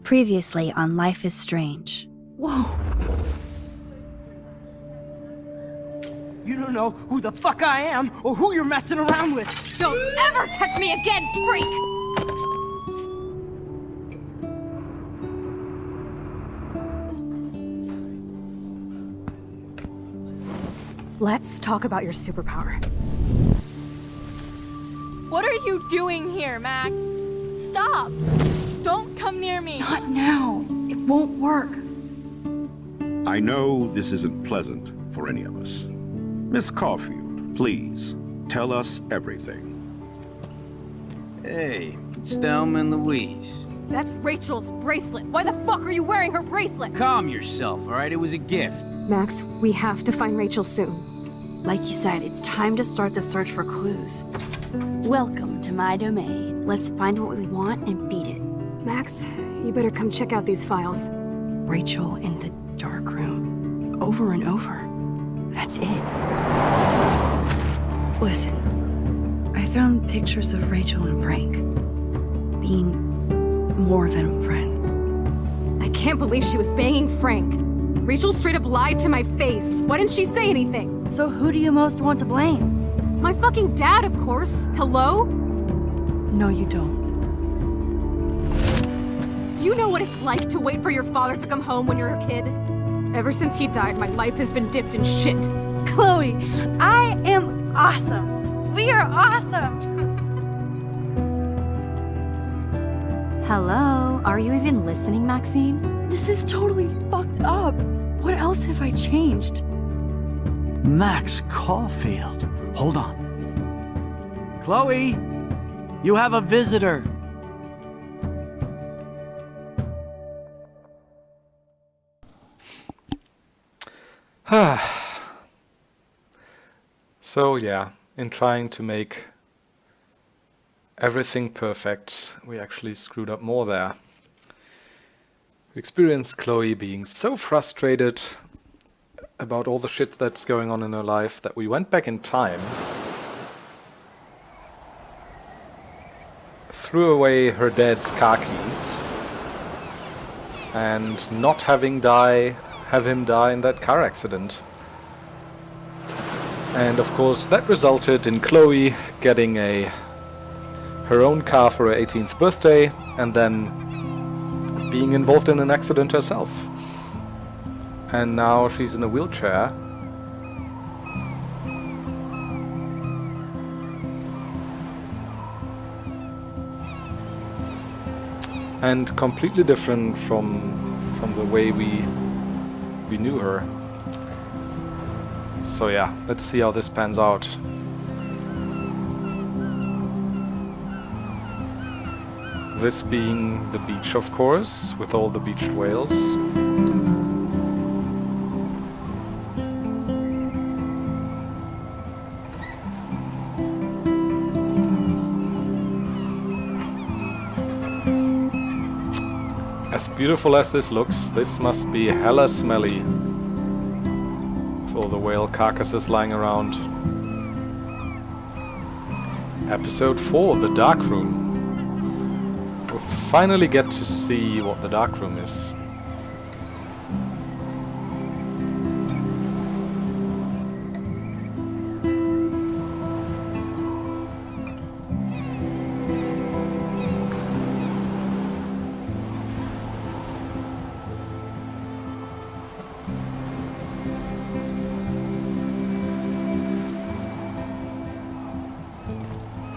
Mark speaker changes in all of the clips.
Speaker 1: Previously on Life is Strange.
Speaker 2: Whoa.
Speaker 3: You don't know who the fuck I am or who you're messing around with.
Speaker 2: Don't ever touch me again, freak! Let's talk about your superpower.
Speaker 4: What are you doing here, Max? Stop! Don't come near me!
Speaker 2: Not now. It won't work.
Speaker 5: I know this isn't pleasant for any of us. Miss Caulfield, please, tell us everything.
Speaker 6: Hey, it's Thelma and Louise.
Speaker 2: That's Rachel's bracelet. Why the fuck are you wearing her bracelet?
Speaker 6: Calm yourself, all right? It was a gift.
Speaker 7: Max, we have to find Rachel soon.
Speaker 1: Like you said, it's time to start the search for clues. Welcome to my domain. Let's find what we want and beat it.
Speaker 7: Max, you better come check out these files.
Speaker 1: Rachel in the dark room. Over and over. That's it. Listen, I found pictures of Rachel and Frank being more than a friend.
Speaker 7: I can't believe she was banging Frank. Rachel straight up lied to my face. Why didn't she say anything?
Speaker 1: So who do you most want to blame?
Speaker 7: My fucking dad, of course. Hello?
Speaker 1: No, you don't.
Speaker 7: Do you know what it's like to wait for your father to come home when you're a kid? Ever since he died, my life has been dipped in shit.
Speaker 4: Chloe, I am awesome! We are awesome!
Speaker 2: Hello? Are you even listening, Maxine?
Speaker 4: This is totally fucked up. What else have I changed?
Speaker 8: Max Caulfield. Hold on. Chloe, you have a visitor.
Speaker 9: So yeah, in trying to make everything perfect, we actually screwed up more there. We experienced Chloe being so frustrated about all the shit that's going on in her life that we went back in time, threw away her dad's car keys, and not have him die in that car accident. And of course that resulted in Chloe getting her own car for her 18th birthday and then being involved in an accident herself. And now she's in a wheelchair. And completely different from the way we knew her. So yeah, let's see how this pans out. This being the beach, of course, with all the beached whales. As beautiful as this looks, this must be hella smelly. With all the whale carcasses lying around. Episode 4, The Dark Room. We'll finally get to see what the Dark Room is.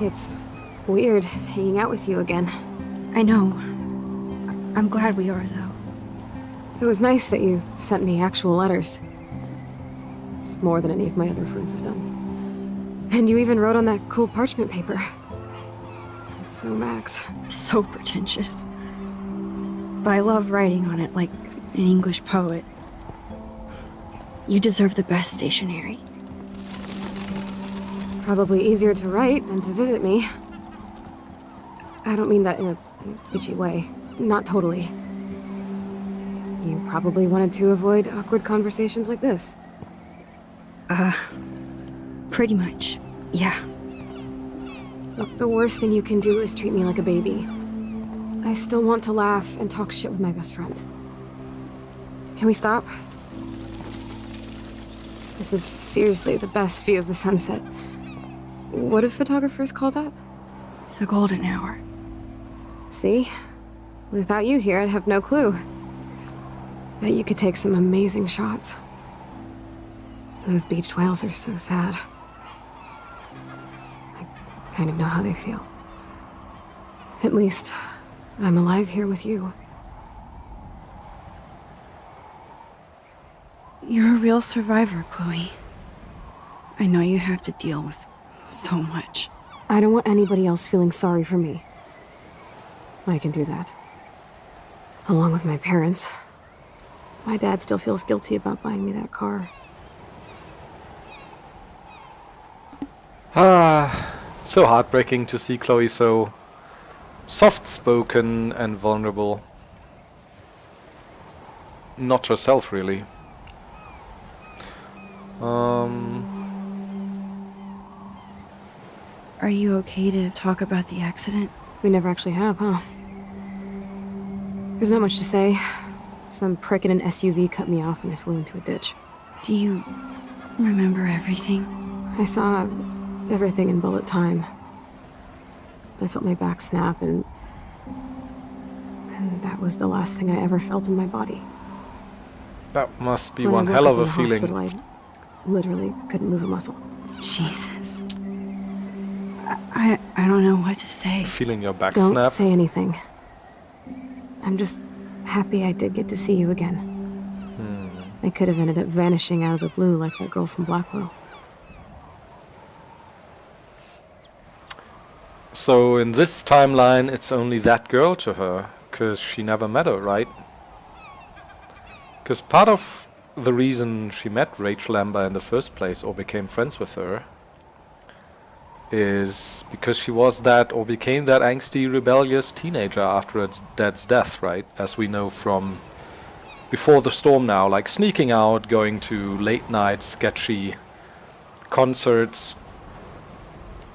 Speaker 7: It's weird hanging out with you again.
Speaker 1: I know. I'm glad we are, though.
Speaker 7: It was nice that you sent me actual letters. It's more than any of my other friends have done. And you even wrote on that cool parchment paper. It's so Max.
Speaker 1: So pretentious. But I love writing on it like an English poet. You deserve the best stationery.
Speaker 7: Probably easier to write than to visit me. I don't mean that in a bitchy way. Not totally. You probably wanted to avoid awkward conversations like this.
Speaker 1: Pretty much. Yeah.
Speaker 7: Look, the worst thing you can do is treat me like a baby. I still want to laugh and talk shit with my best friend. Can we stop? This is seriously the best view of the sunset. What do photographers call that?
Speaker 1: The golden hour.
Speaker 7: See? Without you here, I'd have no clue. Bet you could take some amazing shots. Those beached whales are so sad. I kind of know how they feel. At least, I'm alive here with you.
Speaker 1: You're a real survivor, Chloe. I know you have to deal with so much.
Speaker 7: I don't want anybody else feeling sorry for me. I can do that. Along with my parents. My dad still feels guilty about buying me that car.
Speaker 9: So heartbreaking to see Chloe so soft-spoken and vulnerable. Not herself, really.
Speaker 1: Are you okay to talk about the accident?
Speaker 7: We never actually have, huh? There's not much to say. Some prick in an SUV cut me off and I flew into a ditch.
Speaker 1: Do you remember everything?
Speaker 7: I saw everything in bullet time. I felt my back snap and that was the last thing I ever felt in my body.
Speaker 9: That must be
Speaker 7: When
Speaker 9: one
Speaker 7: I woke
Speaker 9: hell
Speaker 7: up
Speaker 9: of
Speaker 7: in
Speaker 9: a
Speaker 7: the
Speaker 9: feeling.
Speaker 7: hospital, I literally couldn't move a muscle.
Speaker 1: Jesus. I don't know what to say.
Speaker 9: Feeling your back
Speaker 7: Don't
Speaker 9: snap.
Speaker 7: say anything. I'm just happy I did get to see you again. I could have ended up vanishing out of the blue like that girl from Blackwell.
Speaker 9: So in this timeline, it's only that girl to her, because she never met her, right? Because part of the reason she met Rachel Amber in the first place, or became friends with her, is because she was that, or became that angsty, rebellious teenager after her dad's death, right? As we know from Before the Storm now, like sneaking out, going to late night, sketchy concerts,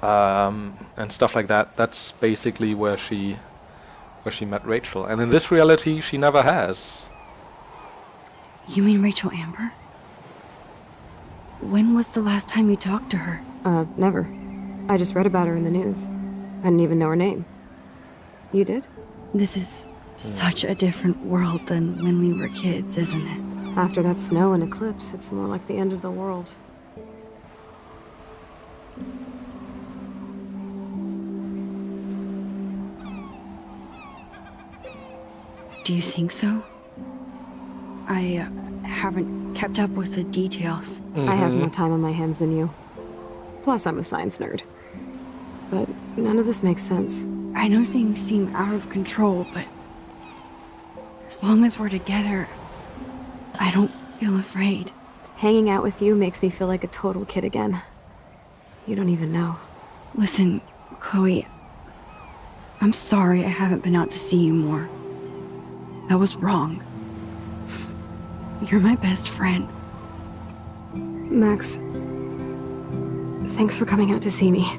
Speaker 9: and stuff like that. That's basically where she met Rachel. And in this reality, she never has.
Speaker 1: You mean Rachel Amber? When was the last time you talked to her?
Speaker 7: Never. I just read about her in the news. I didn't even know her name. You did?
Speaker 1: This is such a different world than when we were kids, isn't it?
Speaker 7: After that snow and eclipse, it's more like the end of the world.
Speaker 1: Do you think so? I haven't kept up with the details.
Speaker 7: I have more time on my hands than you. Plus, I'm a science nerd. But none of this makes sense.
Speaker 1: I know things seem out of control, but as long as we're together, I don't feel afraid.
Speaker 7: Hanging out with you makes me feel like a total kid again. You don't even know.
Speaker 1: Listen, Chloe, I'm sorry I haven't been out to see you more. That was wrong. You're my best friend.
Speaker 7: Max, thanks for coming out to see me.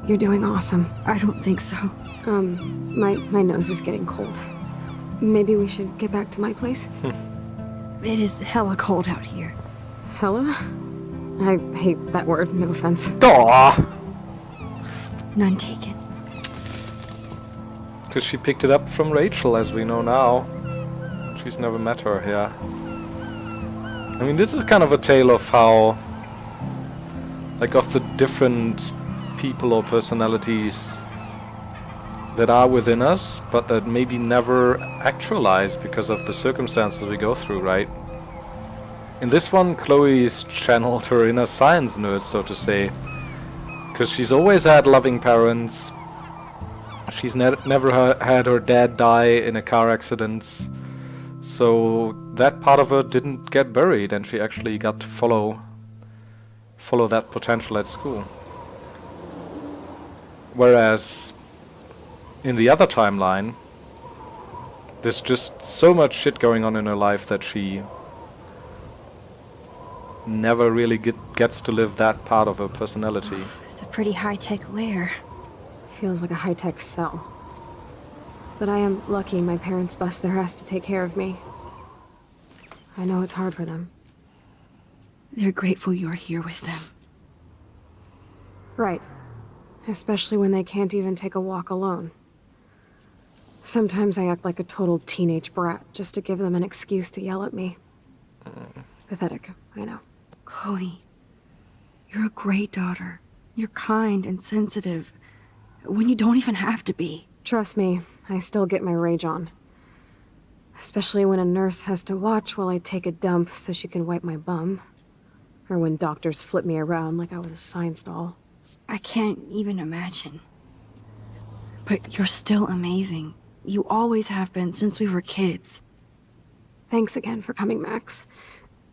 Speaker 7: You're doing awesome.
Speaker 1: I don't think so.
Speaker 7: My nose is getting cold. Maybe we should get back to my place?
Speaker 1: It is hella cold out here.
Speaker 7: Hella? I hate that word, no offense.
Speaker 9: Aww!
Speaker 1: None taken.
Speaker 9: Because she picked it up from Rachel, as we know now. She's never met her here. I mean, this is kind of a tale of how, like, of the different people or personalities that are within us, but that maybe never actualize because of the circumstances we go through, right? In this one, Chloe's channeled her inner science nerd, so to say, because she's always had loving parents. She's never had her dad die in a car accident, so that part of her didn't get buried, and she actually got to follow that potential at school. Whereas in the other timeline, there's just so much shit going on in her life that she never really gets to live that part of her personality.
Speaker 1: It's a pretty high-tech lair.
Speaker 7: Feels like a high-tech cell. but I am lucky my parents bust their ass to take care of me. I know it's hard for them.
Speaker 1: They're grateful you're here with them.
Speaker 7: Right. Especially when they can't even take a walk alone. Sometimes I act like a total teenage brat just to give them an excuse to yell at me. Pathetic, I know.
Speaker 1: Chloe, you're a great daughter. You're kind and sensitive when you don't even have to be.
Speaker 7: Trust me, I still get my rage on. Especially when a nurse has to watch while I take a dump so she can wipe my bum. Or when doctors flip me around like I was a science doll.
Speaker 1: I can't even imagine. But you're still amazing. You always have been since we were kids.
Speaker 7: Thanks again for coming, Max.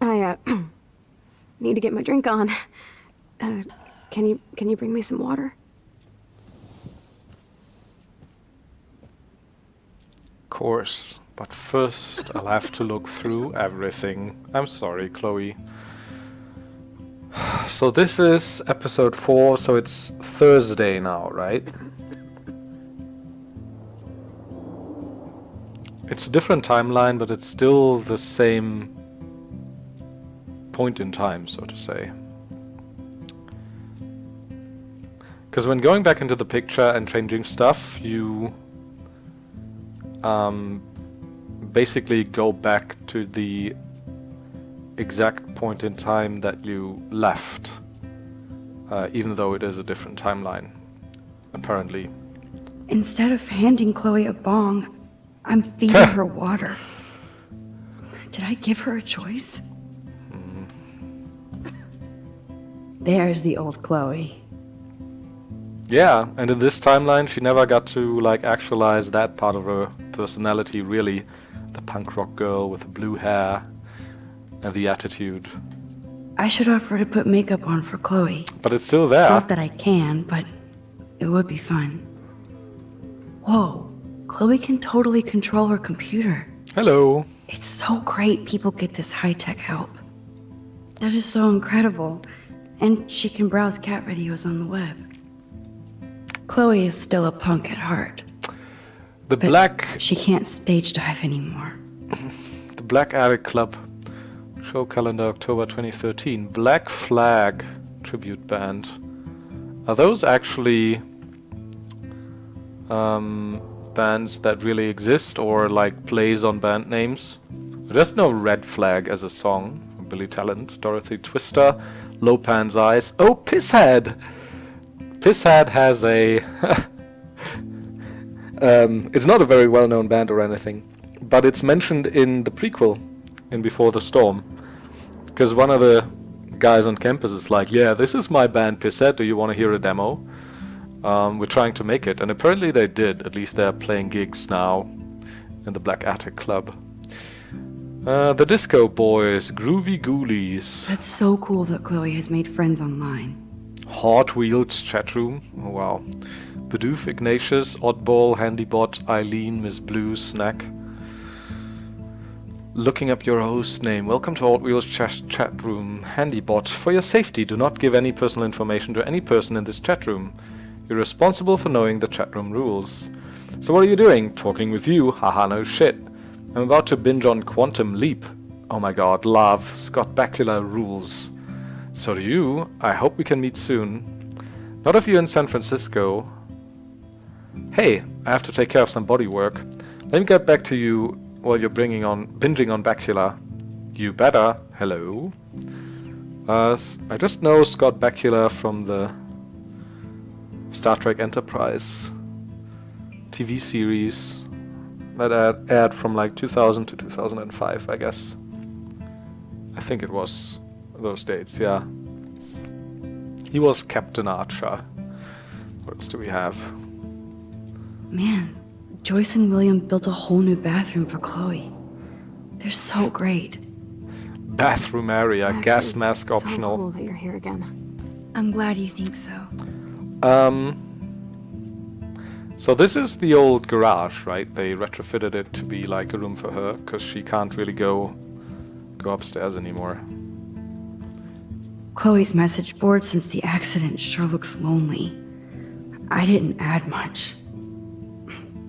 Speaker 7: I, need to get my drink on. Can you bring me some water?
Speaker 9: Of course, but first I'll have to look through everything. I'm sorry, Chloe. So this is episode 4, so it's Thursday now, right? It's a different timeline, but it's still the same point in time, so to say. Because when going back into the picture and changing stuff, you basically go back to the exact point in time that you left, even though it is a different timeline, apparently.
Speaker 1: Instead of handing Chloe a bong, I'm feeding her water. Did I give her a choice? There's the old Chloe.
Speaker 9: Yeah, and in this timeline she never got to like actualize that part of her personality, really. The punk rock girl with the blue hair and the attitude.
Speaker 1: I should offer to put makeup on for Chloe.
Speaker 9: But it's still there.
Speaker 1: Not that I can, but it would be fun. Whoa, Chloe can totally control her computer.
Speaker 9: Hello.
Speaker 1: It's so great people get this high-tech help. That is so incredible. And she can browse cat videos on the web. Chloe is still a punk at heart.
Speaker 9: The
Speaker 1: but
Speaker 9: Black...
Speaker 1: she can't stage dive anymore.
Speaker 9: The Black Attic Club. Show calendar October 2013. Black Flag tribute band. Are those actually bands that really exist, or like plays on band names? There's no Red Flag as a song. Billy Talent, Dorothy Twister, Low Pan's Eyes. Oh, Pisshead! Pisshead has a... it's not a very well-known band or anything, but it's mentioned in the prequel, in Before the Storm. Because one of the guys on campus is like, yeah, this is my band Pisshead, do you want to hear a demo? We're trying to make it, and apparently they did. At least they're playing gigs now in the Black Attic Club. The Disco Boys, Groovy Ghoulies.
Speaker 1: That's so cool that Chloe has made friends online.
Speaker 9: Hot Wheels chat room. Oh wow. Bidoof, Ignatius, Oddball, Handybot, Eileen, Miss Blue, Snack. Looking up your host name. Welcome to Hot Wheels chat room. Handybot. For your safety, do not give any personal information to any person in this chat room. You're responsible for knowing the chat room rules. So what are you doing? Talking with you. Haha, no shit. I'm about to binge on Quantum Leap. Oh my god, love. Scott Bakula rules. So do you. I hope we can meet soon. Not if you're in San Francisco. Hey, I have to take care of some body work. Let me get back to you while you're binging on Bakula. You better. Hello. I just know Scott Bakula from the Star Trek Enterprise TV series that aired from like 2000 to 2005, I guess. I think it was those dates, yeah. He was Captain Archer. What else do we have?
Speaker 1: Man, Joyce and William built a whole new bathroom for Chloe. They're so great.
Speaker 9: Bathroom area,
Speaker 7: Max,
Speaker 9: gas mask
Speaker 7: so
Speaker 9: optional.
Speaker 7: Cool that you're here again.
Speaker 1: I'm glad you think so.
Speaker 9: So this is the old garage, right? They retrofitted it to be like a room for her, because she can't really go upstairs anymore.
Speaker 1: Chloe's message board since the accident sure looks lonely. I didn't add much.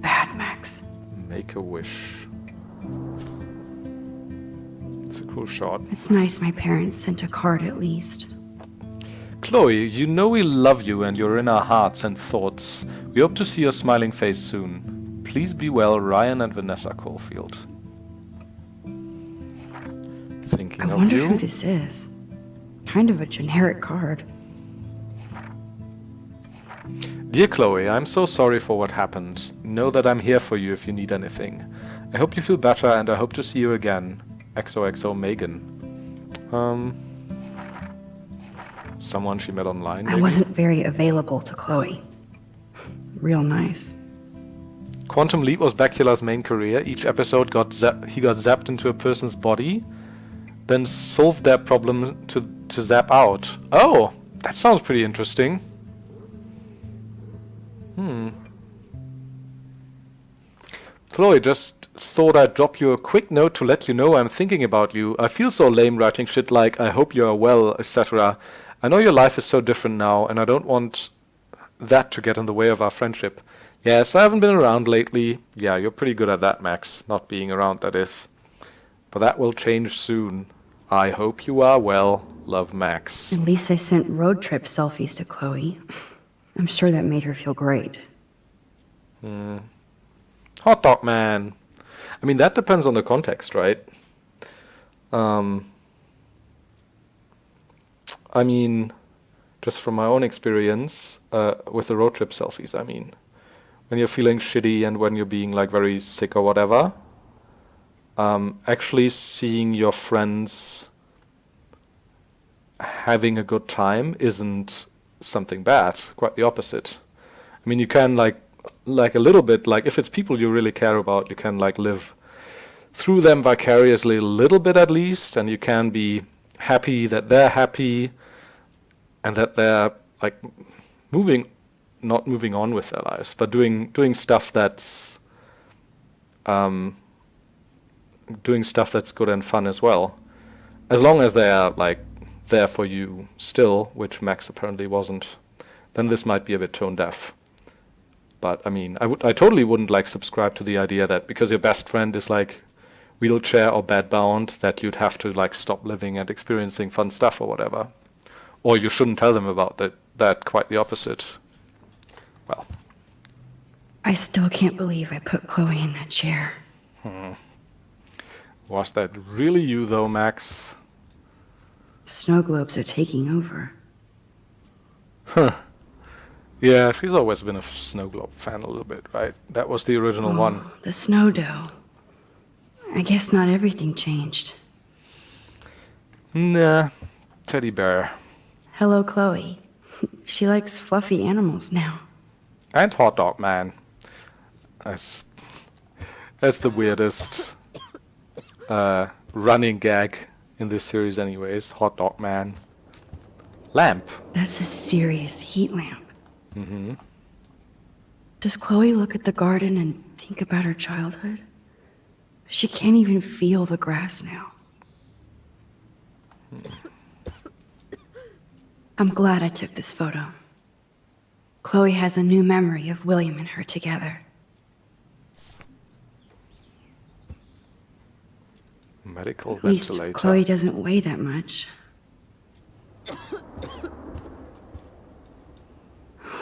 Speaker 1: Bad, Max.
Speaker 9: Make a wish. It's a cool shot.
Speaker 1: It's nice my parents sent a card at least.
Speaker 9: Chloe, you know we love you and you're in our hearts and thoughts. We hope to see your smiling face soon. Please be well, Ryan and Vanessa Caulfield. Thinking
Speaker 1: I
Speaker 9: of
Speaker 1: wonder
Speaker 9: you.
Speaker 1: who this is. Kind of a generic card.
Speaker 9: Dear Chloe, I'm so sorry for what happened. Know that I'm here for you if you need anything. I hope you feel better and I hope to see you again. XOXO Megan. Someone she met online, maybe?
Speaker 1: I wasn't very available to Chloe. Real nice.
Speaker 9: Quantum Leap was Bacula's main career. Each episode he got zapped into a person's body, then solved their problem to zap out. Oh, that sounds pretty interesting. Chloe, just thought I'd drop you a quick note to let you know I'm thinking about you. I feel so lame writing shit like I hope you are well, etc. I know your life is so different now, and I don't want that to get in the way of our friendship. Yes, I haven't been around lately. Yeah, you're pretty good at that, Max. Not being around, that is. But that will change soon. I hope you are well. Love, Max.
Speaker 1: At least I sent road trip selfies to Chloe. I'm sure that made her feel great.
Speaker 9: Hot dog man. I mean, that depends on the context, right? I mean, just from my own experience with the road trip selfies, I mean, when you're feeling shitty and when you're being like very sick or whatever, actually seeing your friends having a good time isn't something bad. Quite the opposite. I mean, you can like a little bit, like if it's people you really care about, you can like live through them vicariously a little bit at least, and you can be happy that they're happy and that they're like not moving on with their lives, but doing stuff that's good and fun as well, as long as they are like there for you still, which Max apparently wasn't. Then this might be a bit tone deaf. But I mean, I totally wouldn't like subscribe to the idea that because your best friend is like wheelchair or bedbound, that you'd have to like stop living and experiencing fun stuff or whatever. Or you shouldn't tell them about that. Quite the opposite. Well.
Speaker 1: I still can't believe I put Chloe in that chair.
Speaker 9: Was that really you though, Max?
Speaker 1: Snow globes are taking over.
Speaker 9: Huh. Yeah, she's always been a snow globe fan a little bit, right? That was the original one.
Speaker 1: The snow dough. I guess not everything changed.
Speaker 9: Nah, teddy bear.
Speaker 1: Hello, Chloe. She likes fluffy animals now.
Speaker 9: And hot dog man. That's the weirdest running gag in this series anyways. Hot dog man. Lamp.
Speaker 1: That's a serious heat lamp.
Speaker 9: Mm-hmm.
Speaker 1: Does Chloe look at the garden and think about her childhood? She can't even feel the grass now. I'm glad I took this photo. Chloe has a new memory of William and her together.
Speaker 9: Medical
Speaker 1: At least
Speaker 9: ventilator.
Speaker 1: Chloe doesn't weigh that much.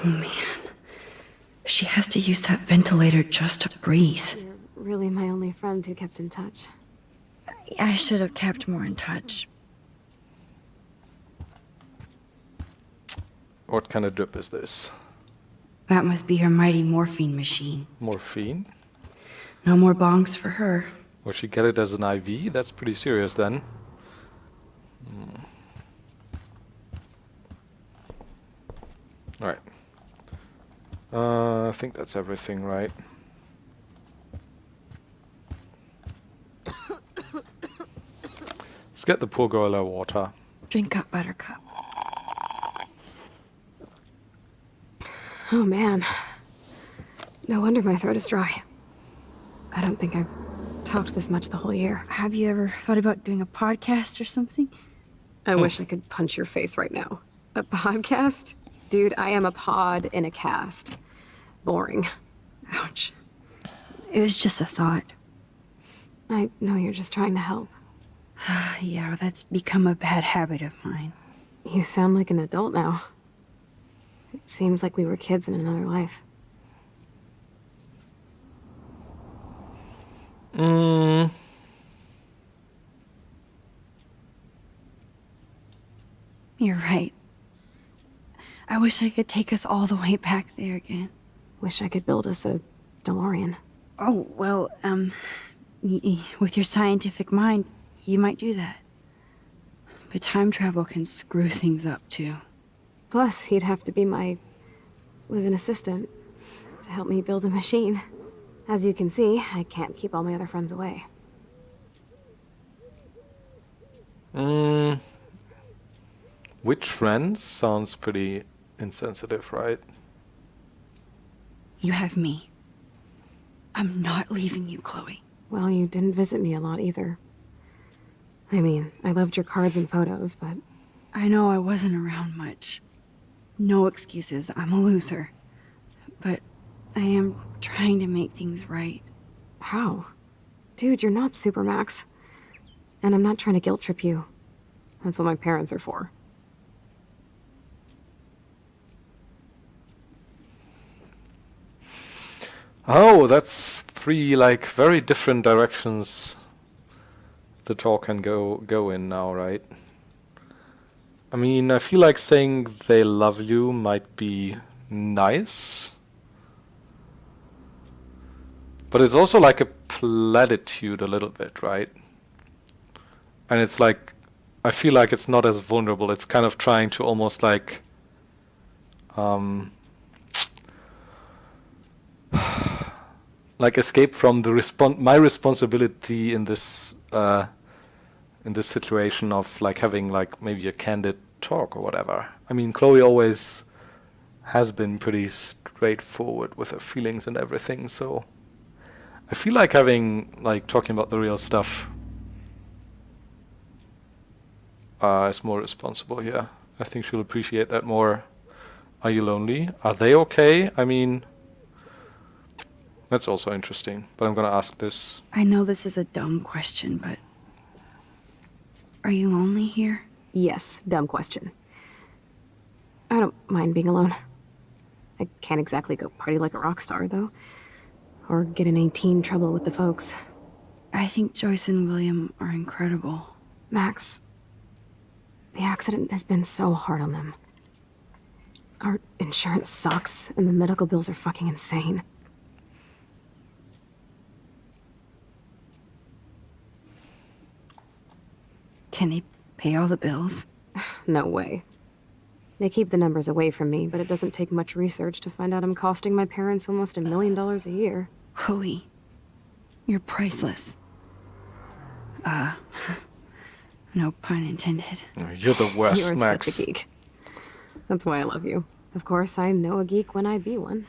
Speaker 1: Oh man. She has to use that ventilator just to breathe.
Speaker 7: You're really my only friend who kept in touch.
Speaker 1: I should have kept more in touch.
Speaker 9: What kind of drip is this?
Speaker 1: That must be her mighty morphine machine.
Speaker 9: Morphine?
Speaker 1: No more bongs for her.
Speaker 9: Will she get it as an IV? That's pretty serious then. Alright. I think that's everything, right? Let's get the poor girl her water.
Speaker 1: Drink up, Buttercup.
Speaker 7: Oh man. No wonder my throat is dry. I don't think I've talked this much the whole year.
Speaker 1: Have you ever thought about doing a podcast or something?
Speaker 7: I wish I could punch your face right now. A podcast? Dude, I am a pod in a cast. Boring.
Speaker 1: Ouch. It was just a thought.
Speaker 7: I know you're just trying to help.
Speaker 1: Yeah, that's become a bad habit of mine.
Speaker 7: You sound like an adult now. It seems like we were kids in another life.
Speaker 1: You're right. I wish I could take us all the way back there again.
Speaker 7: Wish I could build us a DeLorean.
Speaker 1: Oh, well, with your scientific mind, you might do that. But time travel can screw things up, too.
Speaker 7: Plus, he'd have to be my live-in assistant to help me build a machine. As you can see, I can't keep all my other friends away.
Speaker 9: Which friends? Sounds pretty insensitive, right?
Speaker 1: You have me. I'm not leaving you, Chloe.
Speaker 7: Well, you didn't visit me a lot either. I mean, I loved your cards and photos, but...
Speaker 1: I know I wasn't around much. No excuses, I'm a loser. But I am trying to make things right.
Speaker 7: How? Dude, you're not Supermax. And I'm not trying to guilt trip you. That's what my parents are for.
Speaker 9: Oh, that's three, like, very different directions the talk can go in now, right? I mean, I feel like saying they love you might be nice. But it's also like a platitude a little bit, right? And it's like, I feel like it's not as vulnerable. It's kind of trying to almost like... like escape from the my responsibility in this situation of like having like maybe a candid talk or whatever. I mean, Chloe always has been pretty straightforward with her feelings and everything, so I feel like having like talking about the real stuff is more responsible here. I think she'll appreciate that more. Are you lonely? Are they okay? I mean, that's also interesting, but I'm gonna ask this.
Speaker 1: I know this is a dumb question, but... Are you lonely here?
Speaker 7: Yes, dumb question. I don't mind being alone. I can't exactly go party like a rock star, though. Or get in any teen trouble with the folks.
Speaker 1: I think Joyce and William are incredible.
Speaker 7: Max, the accident has been so hard on them. Our insurance sucks, and the medical bills are fucking insane.
Speaker 1: Can they pay all the bills?
Speaker 7: No way. They keep the numbers away from me, but it doesn't take much research to find out I'm costing my parents almost $1 million a year.
Speaker 1: Chloe, you're priceless. No pun intended.
Speaker 9: You're the worst,
Speaker 7: You're
Speaker 9: Max.
Speaker 7: such a geek. That's why I love you. Of course, I know a geek when I be one.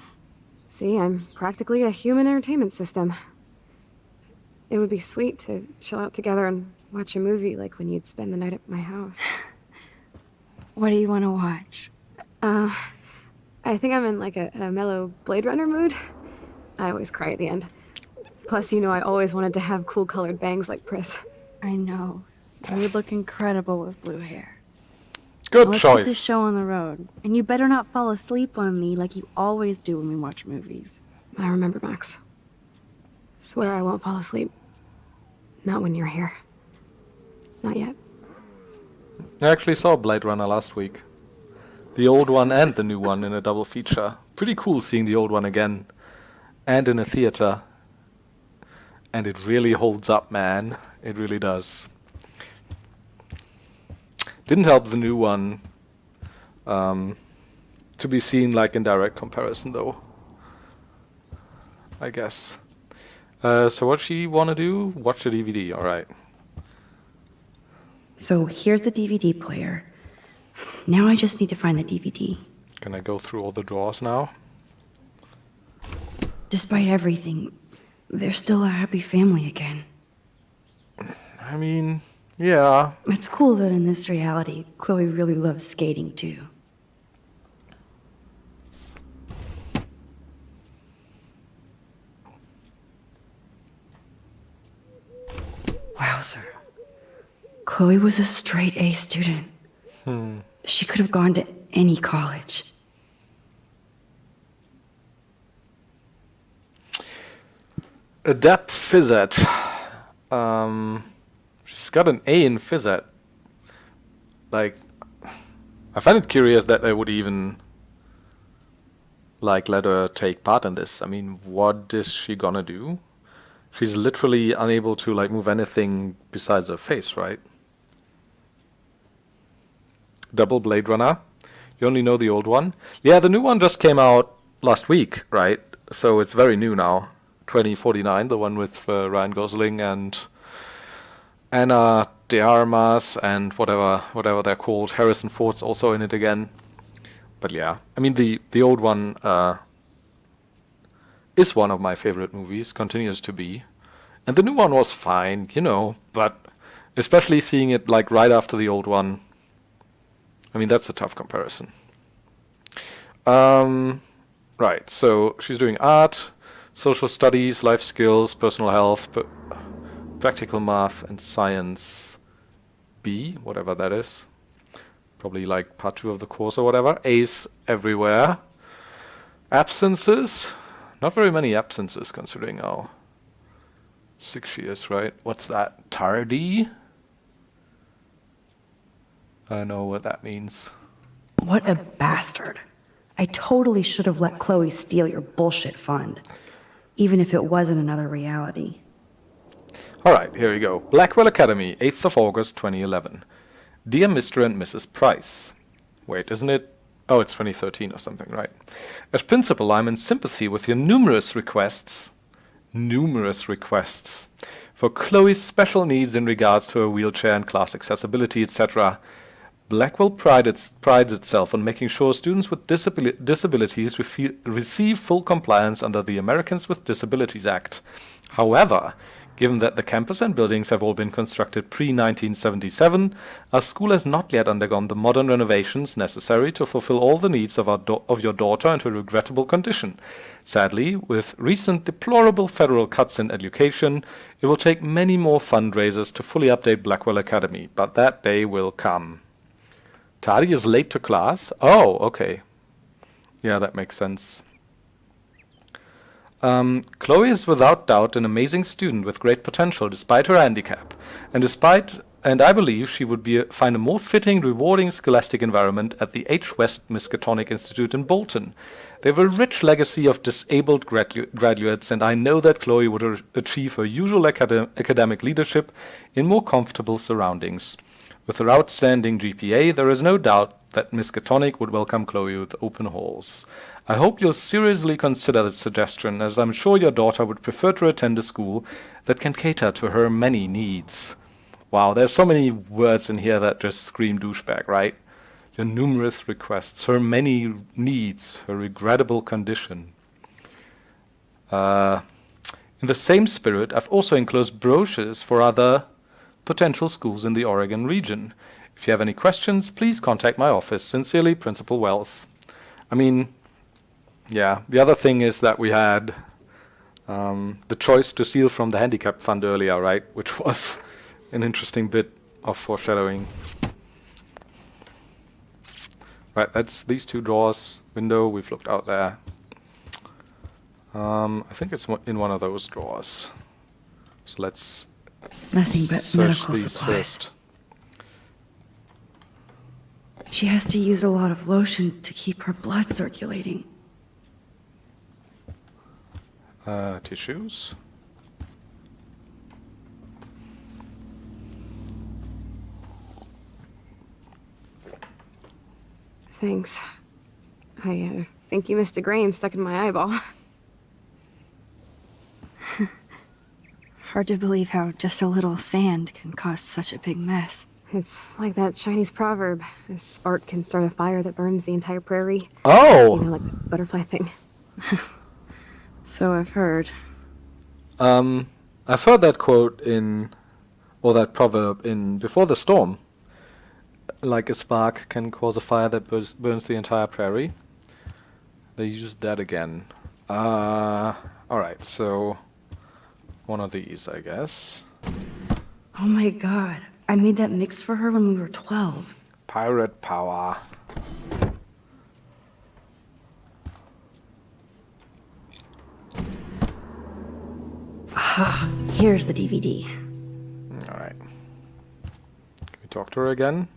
Speaker 7: See, I'm practically a human entertainment system. It would be sweet to chill out together and watch a movie like when you'd spend the night at my house.
Speaker 1: What do you want to watch?
Speaker 7: I think I'm in like a mellow Blade Runner mood. I always cry at the end. Plus, you know, I always wanted to have cool colored bangs like Pris.
Speaker 1: I know. You would look incredible with blue hair.
Speaker 9: Good
Speaker 1: Let's
Speaker 9: choice.
Speaker 1: get this show on the road. And you better not fall asleep on me like you always do when we watch movies.
Speaker 7: I remember, Max. Swear I won't fall asleep. Not when you're here. Not yet.
Speaker 9: I actually saw Blade Runner last week. The old one and the new one in a double feature. Pretty cool seeing the old one again. And in a theater. And it really holds up, man. It really does. Didn't help the new one to be seen like in direct comparison, though. I guess. So what she want to do? Watch the DVD, alright.
Speaker 1: So here's the DVD player. Now I just need to find the DVD.
Speaker 9: Can I go through all the drawers now?
Speaker 1: Despite everything, they're still a happy family again.
Speaker 9: I mean, yeah.
Speaker 1: It's cool that in this reality, Chloe really loves skating too. closer. Chloe was a straight A student. She could have gone to any college.
Speaker 9: Adept phys ed. She's got an A in phys ed. Like, I find it curious that they would even like let her take part in this. I mean, what is she gonna do? She's literally unable to like move anything besides her face, right? Double Blade Runner. You only know the old one? Yeah, the new one just came out last week, right? So it's very new now. 2049, the one with Ryan Gosling and Anna de Armas and whatever they're called. Harrison Ford's also in it again. But yeah, I mean the old one is one of my favorite movies, continues to be. And the new one was fine, you know, but especially seeing it like right after the old one, I mean that's a tough comparison. Right, so she's doing art, social studies, life skills, personal health, practical math and science B, whatever that is. Probably like part 2 of the course or whatever. A's everywhere. Absences. Not very many absences considering how sick she is, right? What's that? Tardy? I know what that means.
Speaker 1: What a bastard. I totally should have let Chloe steal your bullshit fund, even if it wasn't another reality.
Speaker 9: Alright, here we go. Blackwell Academy, 8th of August, 2011. Dear Mr. and Mrs. Price. Wait, isn't it? Oh, it's 2013 or something, right? As principal, I'm in sympathy with your numerous requests for Chloe's special needs in regards to her wheelchair and class accessibility, etc. Blackwell prides itself on making sure students with disabilities receive full compliance under the Americans with Disabilities Act. However, given that the campus and buildings have all been constructed pre-1977, our school has not yet undergone the modern renovations necessary to fulfill all the needs of your daughter into a regrettable condition. Sadly, with recent deplorable federal cuts in education, it will take many more fundraisers to fully update Blackwell Academy, but that day will come. Tadi is late to class? Oh, okay. Yeah, that makes sense. Chloe is without doubt an amazing student with great potential despite her handicap, and I believe she would find a more fitting, rewarding scholastic environment at the H. West Miskatonic Institute in Bolton. They have a rich legacy of disabled graduates, and I know that Chloe would achieve her usual academic leadership in more comfortable surroundings. With her outstanding GPA, there is no doubt that Miskatonic would welcome Chloe with open halls. I hope you'll seriously consider this suggestion, as I'm sure your daughter would prefer to attend a school that can cater to her many needs. Wow, there's so many words in here that just scream douchebag, right? Your numerous requests, her many needs, her regrettable condition. In the same spirit, I've also enclosed brochures for other potential schools in the Oregon region. If you have any questions, please contact my office. Sincerely, Principal Wells. I mean, yeah, the other thing is that we had the choice to steal from the handicap fund earlier, right? Which was an interesting bit of foreshadowing. Right, that's these two drawers. Window, we've looked out there. I think it's in one of those drawers. So let's
Speaker 1: Nothing but
Speaker 9: search
Speaker 1: medical
Speaker 9: these
Speaker 1: supplies.
Speaker 9: first.
Speaker 1: She has to use a lot of lotion to keep her blood circulating.
Speaker 9: Tissues.
Speaker 7: Thanks. I think you missed a grain stuck in my eyeball.
Speaker 1: Hard to believe how just a little sand can cause such a big mess.
Speaker 7: It's like that Chinese proverb. A spark can start a fire that burns the entire prairie.
Speaker 9: Oh!
Speaker 7: You know, like the butterfly thing.
Speaker 1: So I've heard.
Speaker 9: I've heard that quote or that proverb in Before the Storm. Like a spark can cause a fire that burns the entire prairie. They used that again. Alright, so one of these, I guess.
Speaker 1: Oh my god. I made that mix for her when we were 12.
Speaker 9: Pirate power.
Speaker 1: Ah, here's the DVD.
Speaker 9: Alright. Can we talk to her again?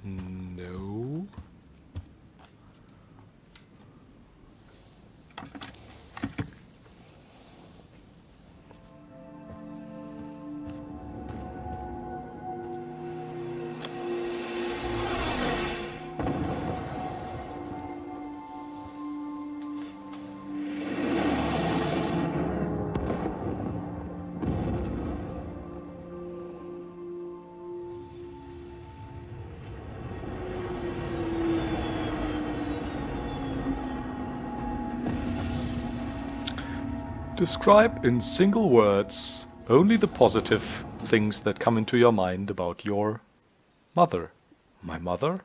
Speaker 9: No. Describe in single words only the positive things that come into your mind about your mother. My mother?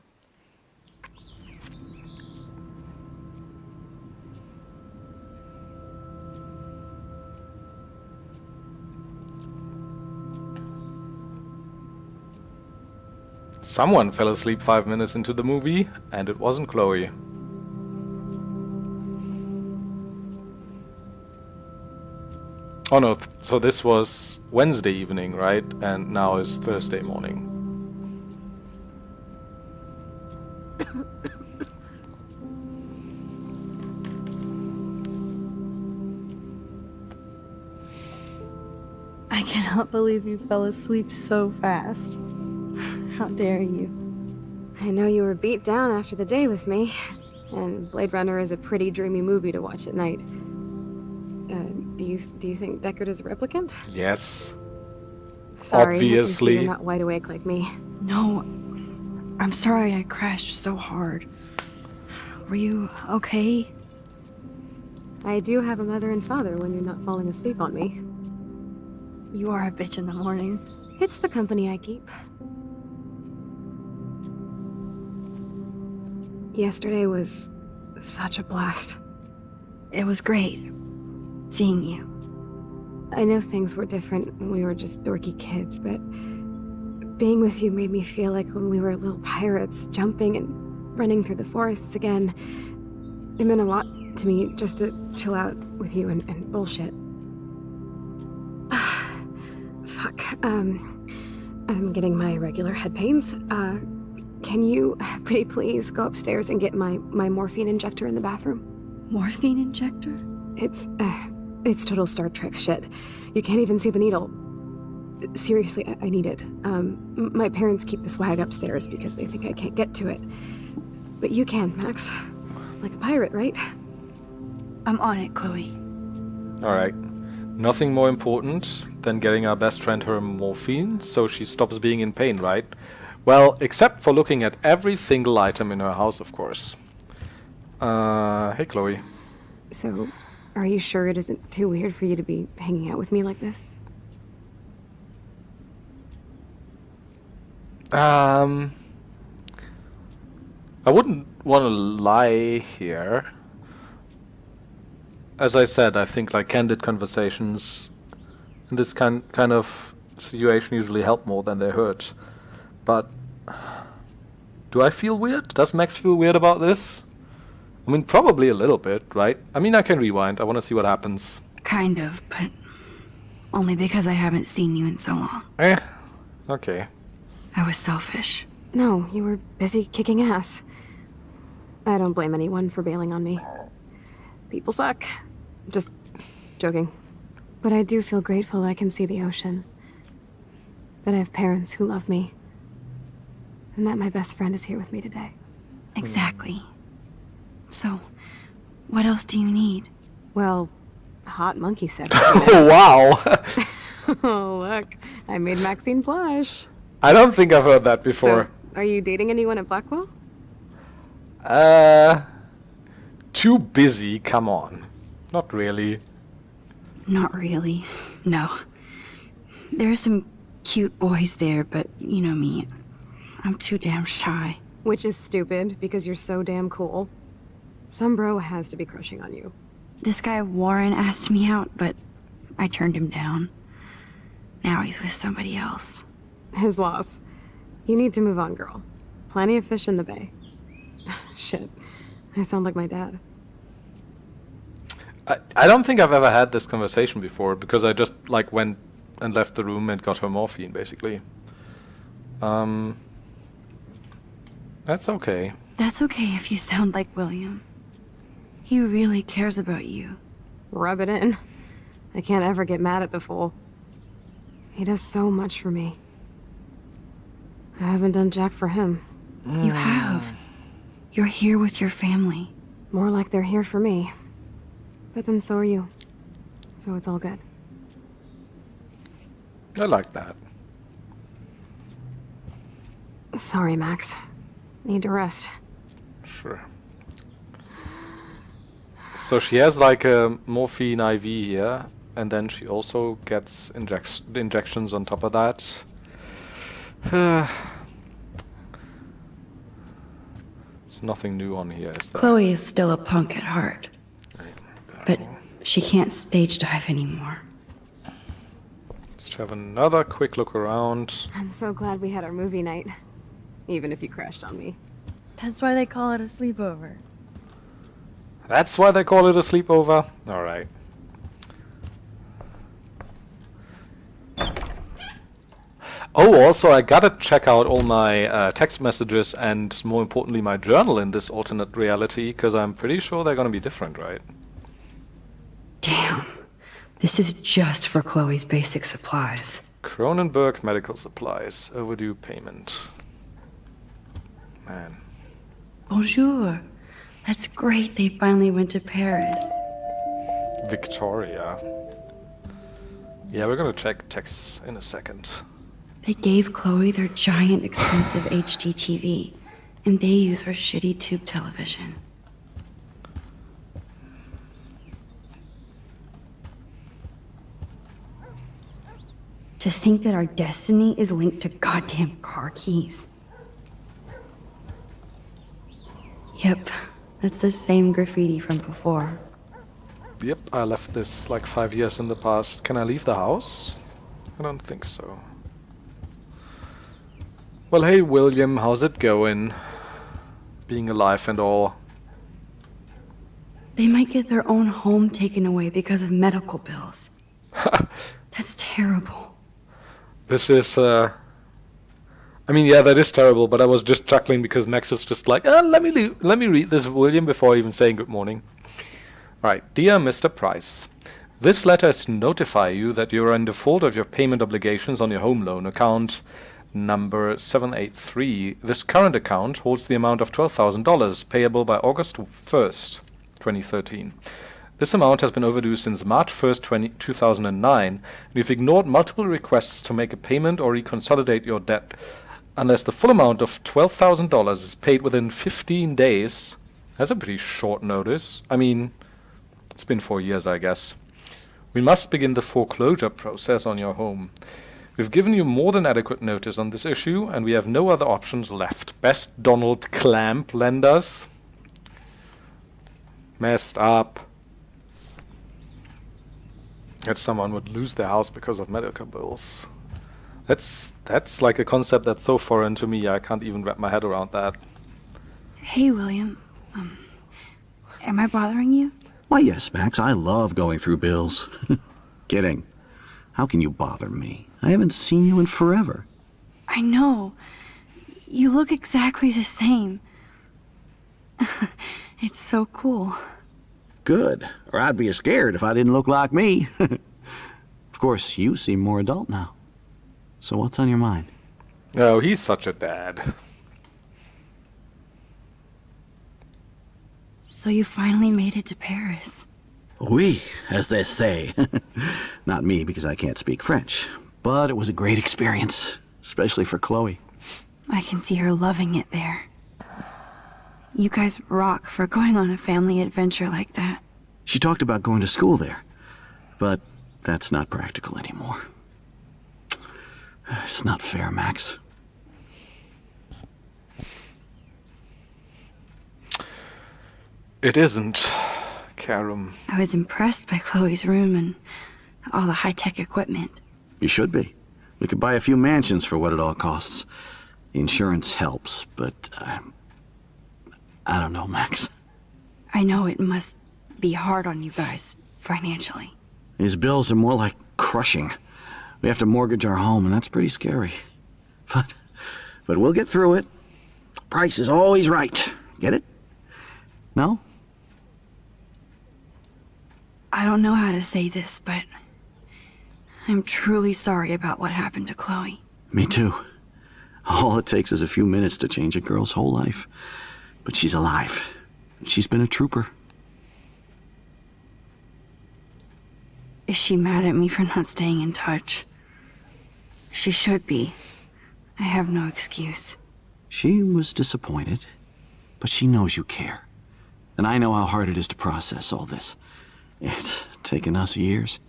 Speaker 9: Someone fell asleep 5 minutes into the movie, and it wasn't Chloe. Oh no, so this was Wednesday evening, right? And now is Thursday morning.
Speaker 1: I cannot believe you fell asleep so fast. How dare you?
Speaker 7: I know you were beat down after the day with me, and Blade Runner is a pretty dreamy movie to watch at night. Do you think Deckard is a replicant?
Speaker 9: Yes.
Speaker 7: Sorry,
Speaker 9: Obviously.
Speaker 7: you're not wide awake like me.
Speaker 1: No. I'm sorry I crashed so hard. Were you okay?
Speaker 7: I do have a mother and father when you're not falling asleep on me.
Speaker 1: You are a bitch in the morning.
Speaker 7: It's the company I keep. Yesterday was such a blast.
Speaker 1: It was great seeing you.
Speaker 7: I know things were different when we were just dorky kids, but being with you made me feel like when we were little pirates, jumping and running through the forests again. It meant a lot to me just to chill out with you and bullshit. Fuck. I'm getting my regular head pains. Can you, pretty please, go upstairs and get my morphine injector in the bathroom?
Speaker 1: Morphine injector?
Speaker 7: It's total Star Trek shit. You can't even see the needle. Seriously, I need it. My parents keep the swag upstairs because they think I can't get to it. But you can, Max. Like a pirate, right?
Speaker 1: I'm on it, Chloe.
Speaker 9: Alright. Nothing more important than getting our best friend her morphine so she stops being in pain, right? Well, except for looking at every single item in her house, of course. Hey, Chloe.
Speaker 7: So, are you sure it isn't too weird for you to be hanging out with me like this?
Speaker 9: I wouldn't want to lie here. As I said, I think like candid conversations in this kind of situation usually help more than they hurt. But do I feel weird? Does Max feel weird about this? I mean, probably a little bit, right? I mean, I can rewind. I want to see what happens.
Speaker 1: Kind of, but only because I haven't seen you in so long.
Speaker 9: Okay.
Speaker 1: I was selfish.
Speaker 7: No, you were busy kicking ass. I don't blame anyone for bailing on me. People suck. Just joking. But I do feel grateful I can see the ocean. That I have parents who love me. And that my best friend is here with me today.
Speaker 1: Exactly. So, what else do you need?
Speaker 7: Well, hot monkey sex.
Speaker 9: Oh, wow.
Speaker 7: Oh, look. I made Maxine blush.
Speaker 9: I don't think I've heard that before.
Speaker 7: So, are you dating anyone at Blackwell?
Speaker 9: Too busy, come on. Not really.
Speaker 1: Not really. No. There are some cute boys there, but you know me. I'm too damn shy.
Speaker 7: Which is stupid, because you're so damn cool. Some bro has to be crushing on you.
Speaker 1: This guy Warren asked me out, but I turned him down. Now he's with somebody else.
Speaker 7: His loss. You need to move on, girl. Plenty of fish in the bay. Shit. I sound like my dad.
Speaker 9: I don't think I've ever had this conversation before, because I just, like, went and left the room and got her morphine, basically. That's okay.
Speaker 1: That's okay if you sound like William. He really cares about you.
Speaker 7: Rub it in. I can't ever get mad at the fool. He does so much for me. I haven't done jack for him.
Speaker 1: You have. You're here with your family.
Speaker 7: More like they're here for me. But then so are you. So it's all good.
Speaker 9: I like that.
Speaker 7: Sorry, Max. Need to rest.
Speaker 9: Sure. So she has like a morphine IV here, and then she also gets injections on top of that. There's nothing new on here, is there?
Speaker 1: Chloe is still a punk at heart, but she can't stage dive anymore.
Speaker 9: Let's have another quick look around.
Speaker 7: I'm so glad we had our movie night. Even if you crashed on me.
Speaker 4: That's why they call it a sleepover.
Speaker 9: That's why they call it a sleepover? Alright. Oh, also I gotta check out all my text messages and, more importantly, my journal in this alternate reality, because I'm pretty sure they're gonna be different, right?
Speaker 1: Damn. This is just for Chloe's basic supplies.
Speaker 9: Cronenberg Medical Supplies. Overdue payment. Man.
Speaker 1: Bonjour. That's great they finally went to Paris.
Speaker 9: Victoria. Yeah, we're gonna check texts in a second.
Speaker 1: They gave Chloe their giant expensive HD TV, and they use her shitty tube television. To think that our destiny is linked to goddamn car keys. Yep, that's the same graffiti from before.
Speaker 9: Yep, I left this like 5 years in the past. Can I leave the house? I don't think so. Well, hey William, how's it going? Being alive and all.
Speaker 1: They might get their own home taken away because of medical bills. That's terrible.
Speaker 9: This is, I mean, yeah, that is terrible, but I was just chuckling because Max is just like, let me read this, William, before even saying good morning. Alright, dear Mr. Price, this letter is to notify you that you are in default of your payment obligations on your home loan account number 783. This current account holds the amount of $12,000 payable by August 1st, 2013. This amount has been overdue since March 1st, 2009, and you've ignored multiple requests to make a payment or reconsolidate your debt. Unless the full amount of $12,000 is paid within 15 days, that's a pretty short notice. I mean, it's been 4 years, I guess. We must begin the foreclosure process on your home. We've given you more than adequate notice on this issue, and we have no other options left. Best Donald Clamp lenders. Messed up. That someone would lose their house because of medical bills. That's like a concept that's so foreign to me, I can't even wrap my head around that.
Speaker 1: Hey, William. Am I bothering you?
Speaker 10: Why, yes, Max. I love going through bills. Kidding. How can you bother me? I haven't seen you in forever.
Speaker 1: I know. You look exactly the same. It's so cool.
Speaker 10: Good. Or I'd be scared if I didn't look like me. Of course, you seem more adult now. So what's on your mind?
Speaker 9: Oh, he's such a dad.
Speaker 1: So you finally made it to Paris.
Speaker 10: Oui, as they say. Not me, because I can't speak French. But it was a great experience, especially for Chloe.
Speaker 1: I can see her loving it there. You guys rock for going on a family adventure like that.
Speaker 10: She talked about going to school there, but that's not practical anymore. It's not fair, Max.
Speaker 9: It isn't, Karum.
Speaker 1: I was impressed by Chloe's room and all the high-tech equipment.
Speaker 10: You should be. We could buy a few mansions for what it all costs. The insurance helps, but I don't know, Max.
Speaker 1: I know it must be hard on you guys, financially.
Speaker 10: These bills are more like crushing. We have to mortgage our home, and that's pretty scary. But we'll get through it. Price is always right. Get it? No?
Speaker 1: I don't know how to say this, but I'm truly sorry about what happened to Chloe.
Speaker 10: Me too. All it takes is a few minutes to change a girl's whole life. But she's alive. And she's been a trooper.
Speaker 1: Is she mad at me for not staying in touch? She should be. I have no excuse.
Speaker 10: She was disappointed, but she knows you care. And I know how hard it is to process all this. It's taken us years.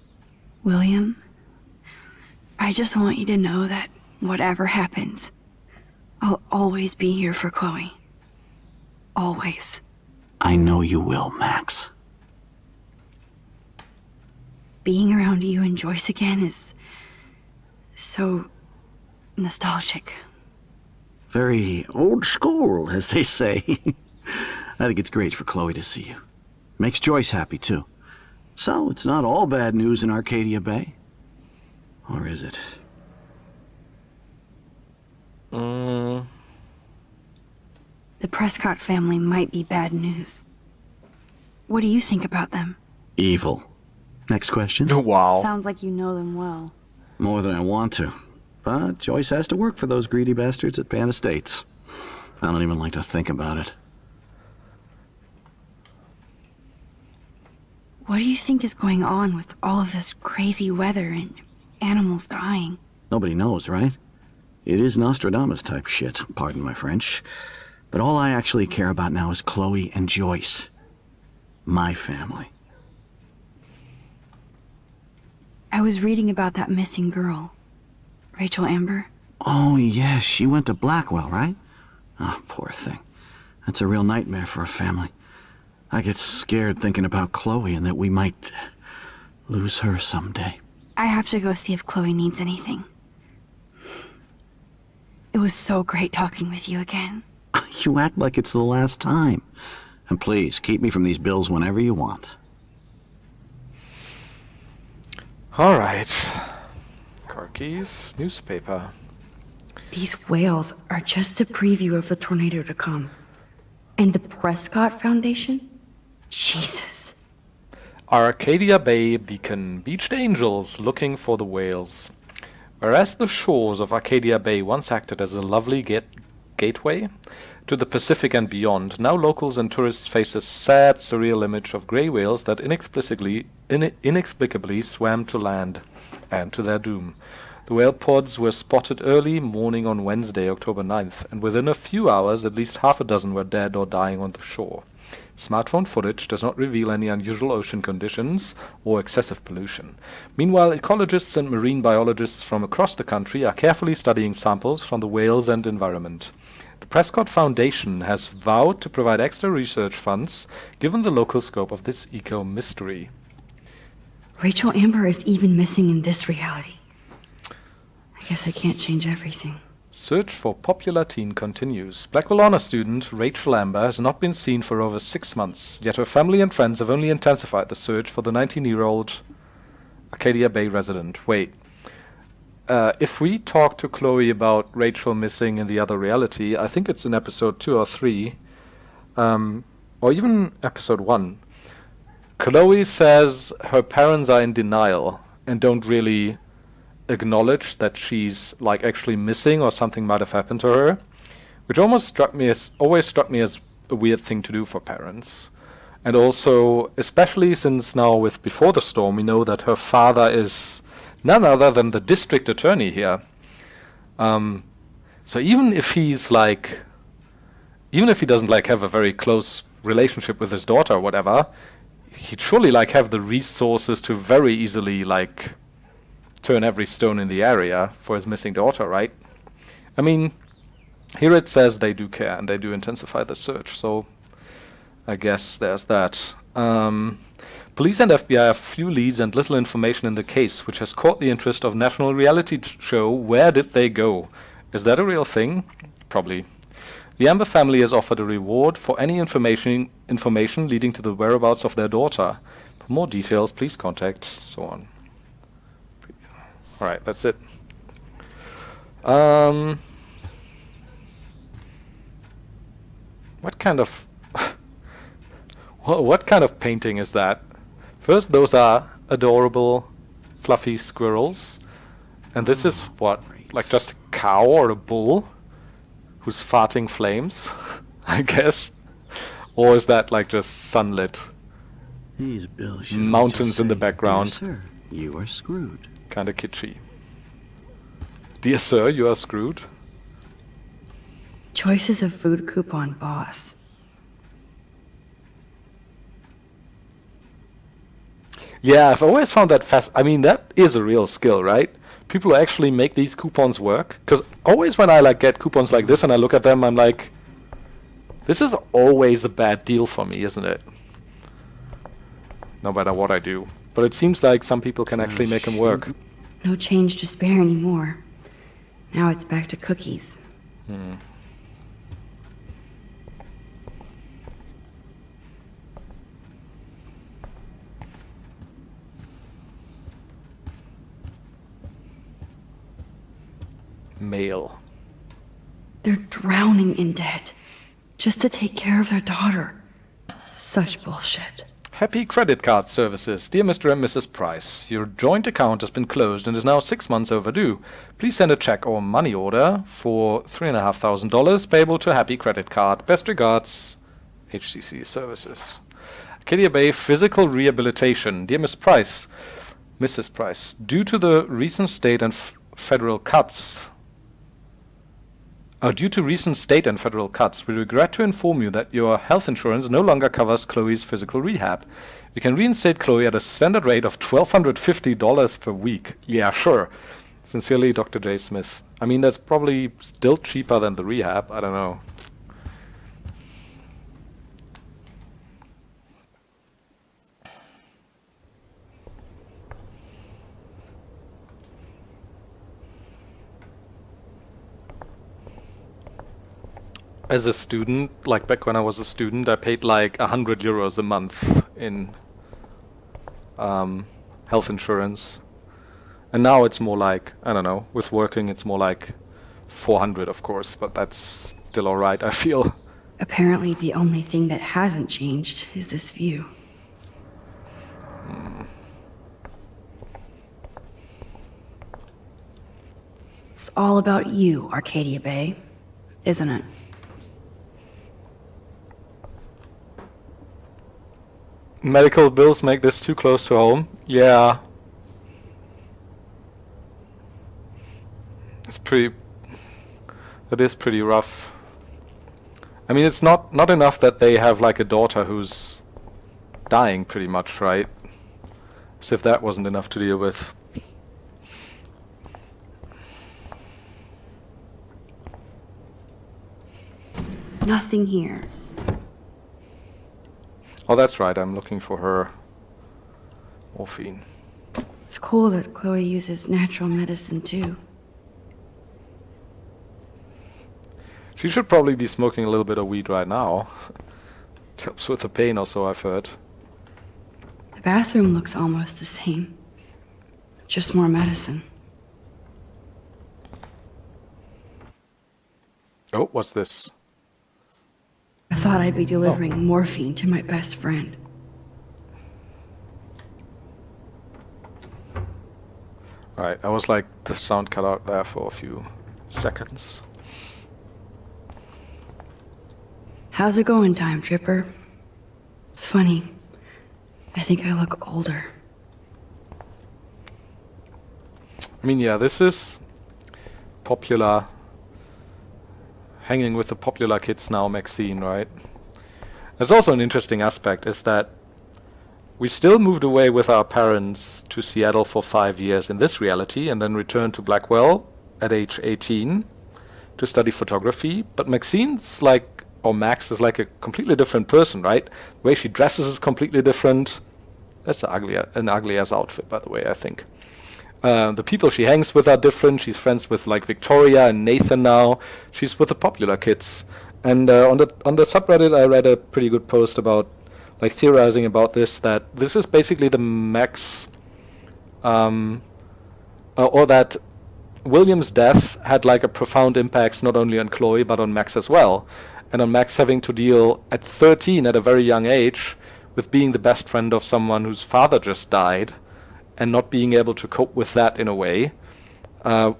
Speaker 1: William, I just want you to know that whatever happens, I'll always be here for Chloe. Always.
Speaker 10: I know you will, Max.
Speaker 1: Being around you and Joyce again is so nostalgic.
Speaker 10: Very old school, as they say. I think it's great for Chloe to see you. Makes Joyce happy, too. So, it's not all bad news in Arcadia Bay. Or is it?
Speaker 1: The Prescott family might be bad news. What do you think about them?
Speaker 10: Evil. Next question.
Speaker 9: Wow.
Speaker 1: Sounds like you know them well.
Speaker 10: More than I want to. But Joyce has to work for those greedy bastards at Pan Estates. I don't even like to think about it.
Speaker 1: What do you think is going on with all of this crazy weather and animals dying?
Speaker 10: Nobody knows, right? It is Nostradamus type shit, pardon my French. But all I actually care about now is Chloe and Joyce. My family.
Speaker 1: I was reading about that missing girl, Rachel Amber.
Speaker 10: Oh, yes, she went to Blackwell, right? Oh, poor thing. That's a real nightmare for a family. I get scared thinking about Chloe and that we might lose her someday.
Speaker 1: I have to go see if Chloe needs anything. It was so great talking with you again.
Speaker 10: You act like it's the last time. And please, keep me from these bills whenever you want.
Speaker 9: All right. Corky's newspaper.
Speaker 1: These whales are just a preview of the tornado to come. And the Prescott Foundation? Jesus.
Speaker 9: Arcadia Bay beacon beached angels looking for the whales. Whereas the shores of Arcadia Bay once acted as a lovely gateway to the Pacific and beyond, now locals and tourists face a sad, surreal image of grey whales that inexplicably swam to land, and to their doom. The whale pods were spotted early morning on Wednesday, October 9th, and within a few hours at least half a dozen were dead or dying on the shore. Smartphone footage does not reveal any unusual ocean conditions or excessive pollution. Meanwhile, ecologists and marine biologists from across the country are carefully studying samples from the whales and environment. The Prescott Foundation has vowed to provide extra research funds given the local scope of this eco-mystery.
Speaker 1: Rachel Amber is even missing in this reality. I guess I can't change everything.
Speaker 9: Search for popular teen continues. Blackwell Honor student Rachel Amber has not been seen for over 6 months, yet her family and friends have only intensified the search for the 19-year-old Arcadia Bay resident. Wait. If we talk to Chloe about Rachel missing in the other reality, I think it's in episode 2 or 3, or even episode 1, Chloe says her parents are in denial and don't really acknowledge that she's like actually missing or something might have happened to her, which always struck me as a weird thing to do for parents. And also, especially since now with Before the Storm, we know that her father is none other than the district attorney here. So even if he doesn't like have a very close relationship with his daughter or whatever, he'd surely like have the resources to very easily like turn every stone in the area for his missing daughter, right? I mean, here it says they do care and they do intensify the search, so I guess there's that. Police and FBI have few leads and little information in the case, which has caught the interest of national reality show Where Did They Go? Is that a real thing? Probably. The Amber family has offered a reward for any information leading to the whereabouts of their daughter. For more details, please contact so on. Alright, that's it. What kind of what kind of painting is that? First, those are adorable, fluffy squirrels, and this is what, like just a cow or a bull who's farting flames, I guess, or is that like just sunlit?
Speaker 10: These bills should
Speaker 9: Mountains
Speaker 10: just
Speaker 9: in the
Speaker 10: say,
Speaker 9: background.
Speaker 10: "Dear sir, you are screwed."
Speaker 9: Kind of kitschy. Dear sir, you are screwed.
Speaker 1: Joice is a food coupon boss.
Speaker 9: Yeah, I've always found that I mean, that is a real skill, right? People who actually make these coupons work. Because always when I like get coupons like this and I look at them, I'm like, this is always a bad deal for me, isn't it? No matter what I do. But it seems like some people can actually make them work.
Speaker 1: No change to spare anymore. Now it's back to cookies.
Speaker 9: Mail.
Speaker 1: They're drowning in debt just to take care of their daughter. Such bullshit.
Speaker 9: Happy Credit Card Services. Dear Mr. and Mrs. Price, your joint account has been closed and is now 6 months overdue. Please send a check or money order for $3,500 payable to Happy Credit Card. Best regards, HCC Services. Arcadia Bay Physical Rehabilitation. Dear Miss Price, Mrs. Price, due to the recent state and federal cuts, due to recent state and federal cuts, we regret to inform you that your health insurance no longer covers Chloe's physical rehab. We can reinstate Chloe at a standard rate of $1,250 per week. Yeah, sure. Sincerely, Dr. J. Smith. I mean, that's probably still cheaper than the rehab. I don't know. As a student, like back when I was a student, I paid like €100 a month in health insurance. And now it's more like, I don't know, with working it's more like 400 of course, but that's still alright, I feel.
Speaker 1: Apparently the only thing that hasn't changed is this view. It's all about you, Arcadia Bay, isn't it?
Speaker 9: Medical bills make this too close to home. Yeah. That is pretty rough. I mean, it's not enough that they have like a daughter who's dying pretty much, right? As if that wasn't enough to deal with.
Speaker 1: Nothing here.
Speaker 9: Oh, that's right, I'm looking for her morphine.
Speaker 1: It's cool that Chloe uses natural medicine too.
Speaker 9: She should probably be smoking a little bit of weed right now. It helps with the pain or so I've heard.
Speaker 1: The bathroom looks almost the same. Just more medicine.
Speaker 9: Oh, what's this?
Speaker 1: I thought I'd be delivering morphine to my best friend.
Speaker 9: Alright, I was like, the sound cut out there for a few seconds.
Speaker 1: How's it going, Time Tripper? Funny. I think I look older.
Speaker 9: I mean, yeah, this is popular, hanging with the popular kids now, Maxine, right? There's also an interesting aspect, is that we still moved away with our parents to Seattle for 5 years in this reality, and then returned to Blackwell at age 18 to study photography. But Maxine's like, or Max is like a completely different person, right? The way she dresses is completely different. That's an ugly ass outfit, by the way, I think. The people she hangs with are different. She's friends with like Victoria and Nathan now. She's with the popular kids. And on the subreddit, I read a pretty good post about like theorizing about this, that this is basically the Max, or that William's death had like a profound impact not only on Chloe but on Max as well, and on Max having to deal at 13 at a very young age with being the best friend of someone whose father just died and not being able to cope with that in a way,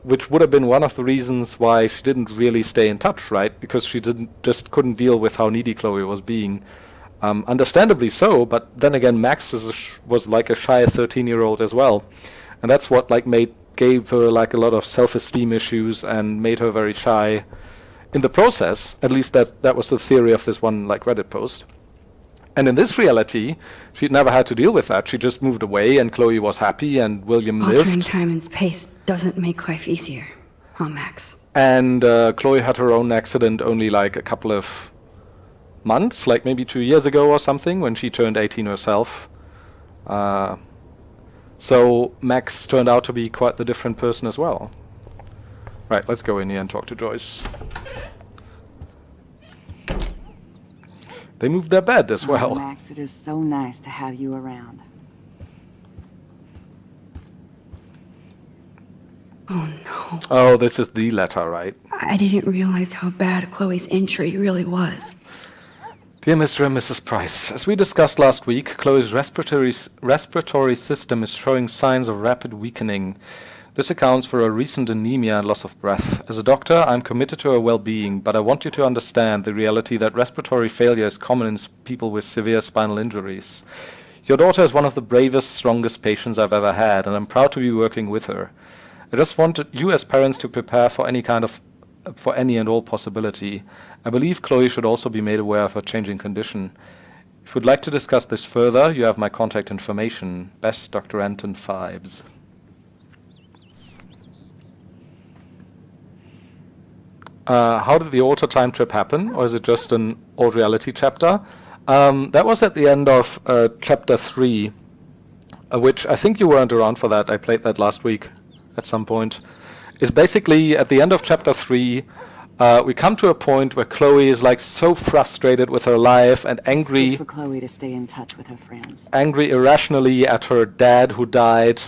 Speaker 9: which would have been one of the reasons why she didn't really stay in touch, right? Because she couldn't deal with how needy Chloe was being. Understandably so, but then again, Max was like a shy 13-year-old as well, and that's what like gave her like a lot of self-esteem issues and made her very shy in the process. At least that was the theory of this one like Reddit post. And in this reality, she'd never had to deal with that. She just moved away, and Chloe was happy, and William
Speaker 1: Altering
Speaker 9: lived.
Speaker 1: time and space doesn't make life easier, huh, Max?
Speaker 9: And Chloe had her own accident only like a couple of months, like maybe 2 years ago or something, when she turned 18 herself. So Max turned out to be quite the different person as well. Right, let's go in here and talk to Joyce. They moved their bed as well.
Speaker 11: Oh, Max, it is so nice to have you around.
Speaker 1: Oh no.
Speaker 9: Oh, this is the letter, right?
Speaker 1: I didn't realize how bad Chloe's injury really was.
Speaker 9: Dear Mr. and Mrs. Price, as we discussed last week, Chloe's respiratory system is showing signs of rapid weakening. This accounts for a recent anemia and loss of breath. As a doctor, I'm committed to her well-being, but I want you to understand the reality that respiratory failure is common in people with severe spinal injuries. Your daughter is one of the bravest, strongest patients I've ever had, and I'm proud to be working with her. I just want you as parents to prepare for any and all possibility. I believe Chloe should also be made aware of her changing condition. If you would like to discuss this further, you have my contact information. Best, Dr. Anton Fibes. How did the alter time trip happen, or is it just an old reality chapter? That was at the end of chapter 3, which I think you weren't around for that. I played that last week at some point. It's basically at the end of chapter 3, we come to a point where Chloe is like so frustrated with her life and angry.
Speaker 11: It's good for Chloe to stay in touch with her friends.
Speaker 9: Angry irrationally at her dad who died,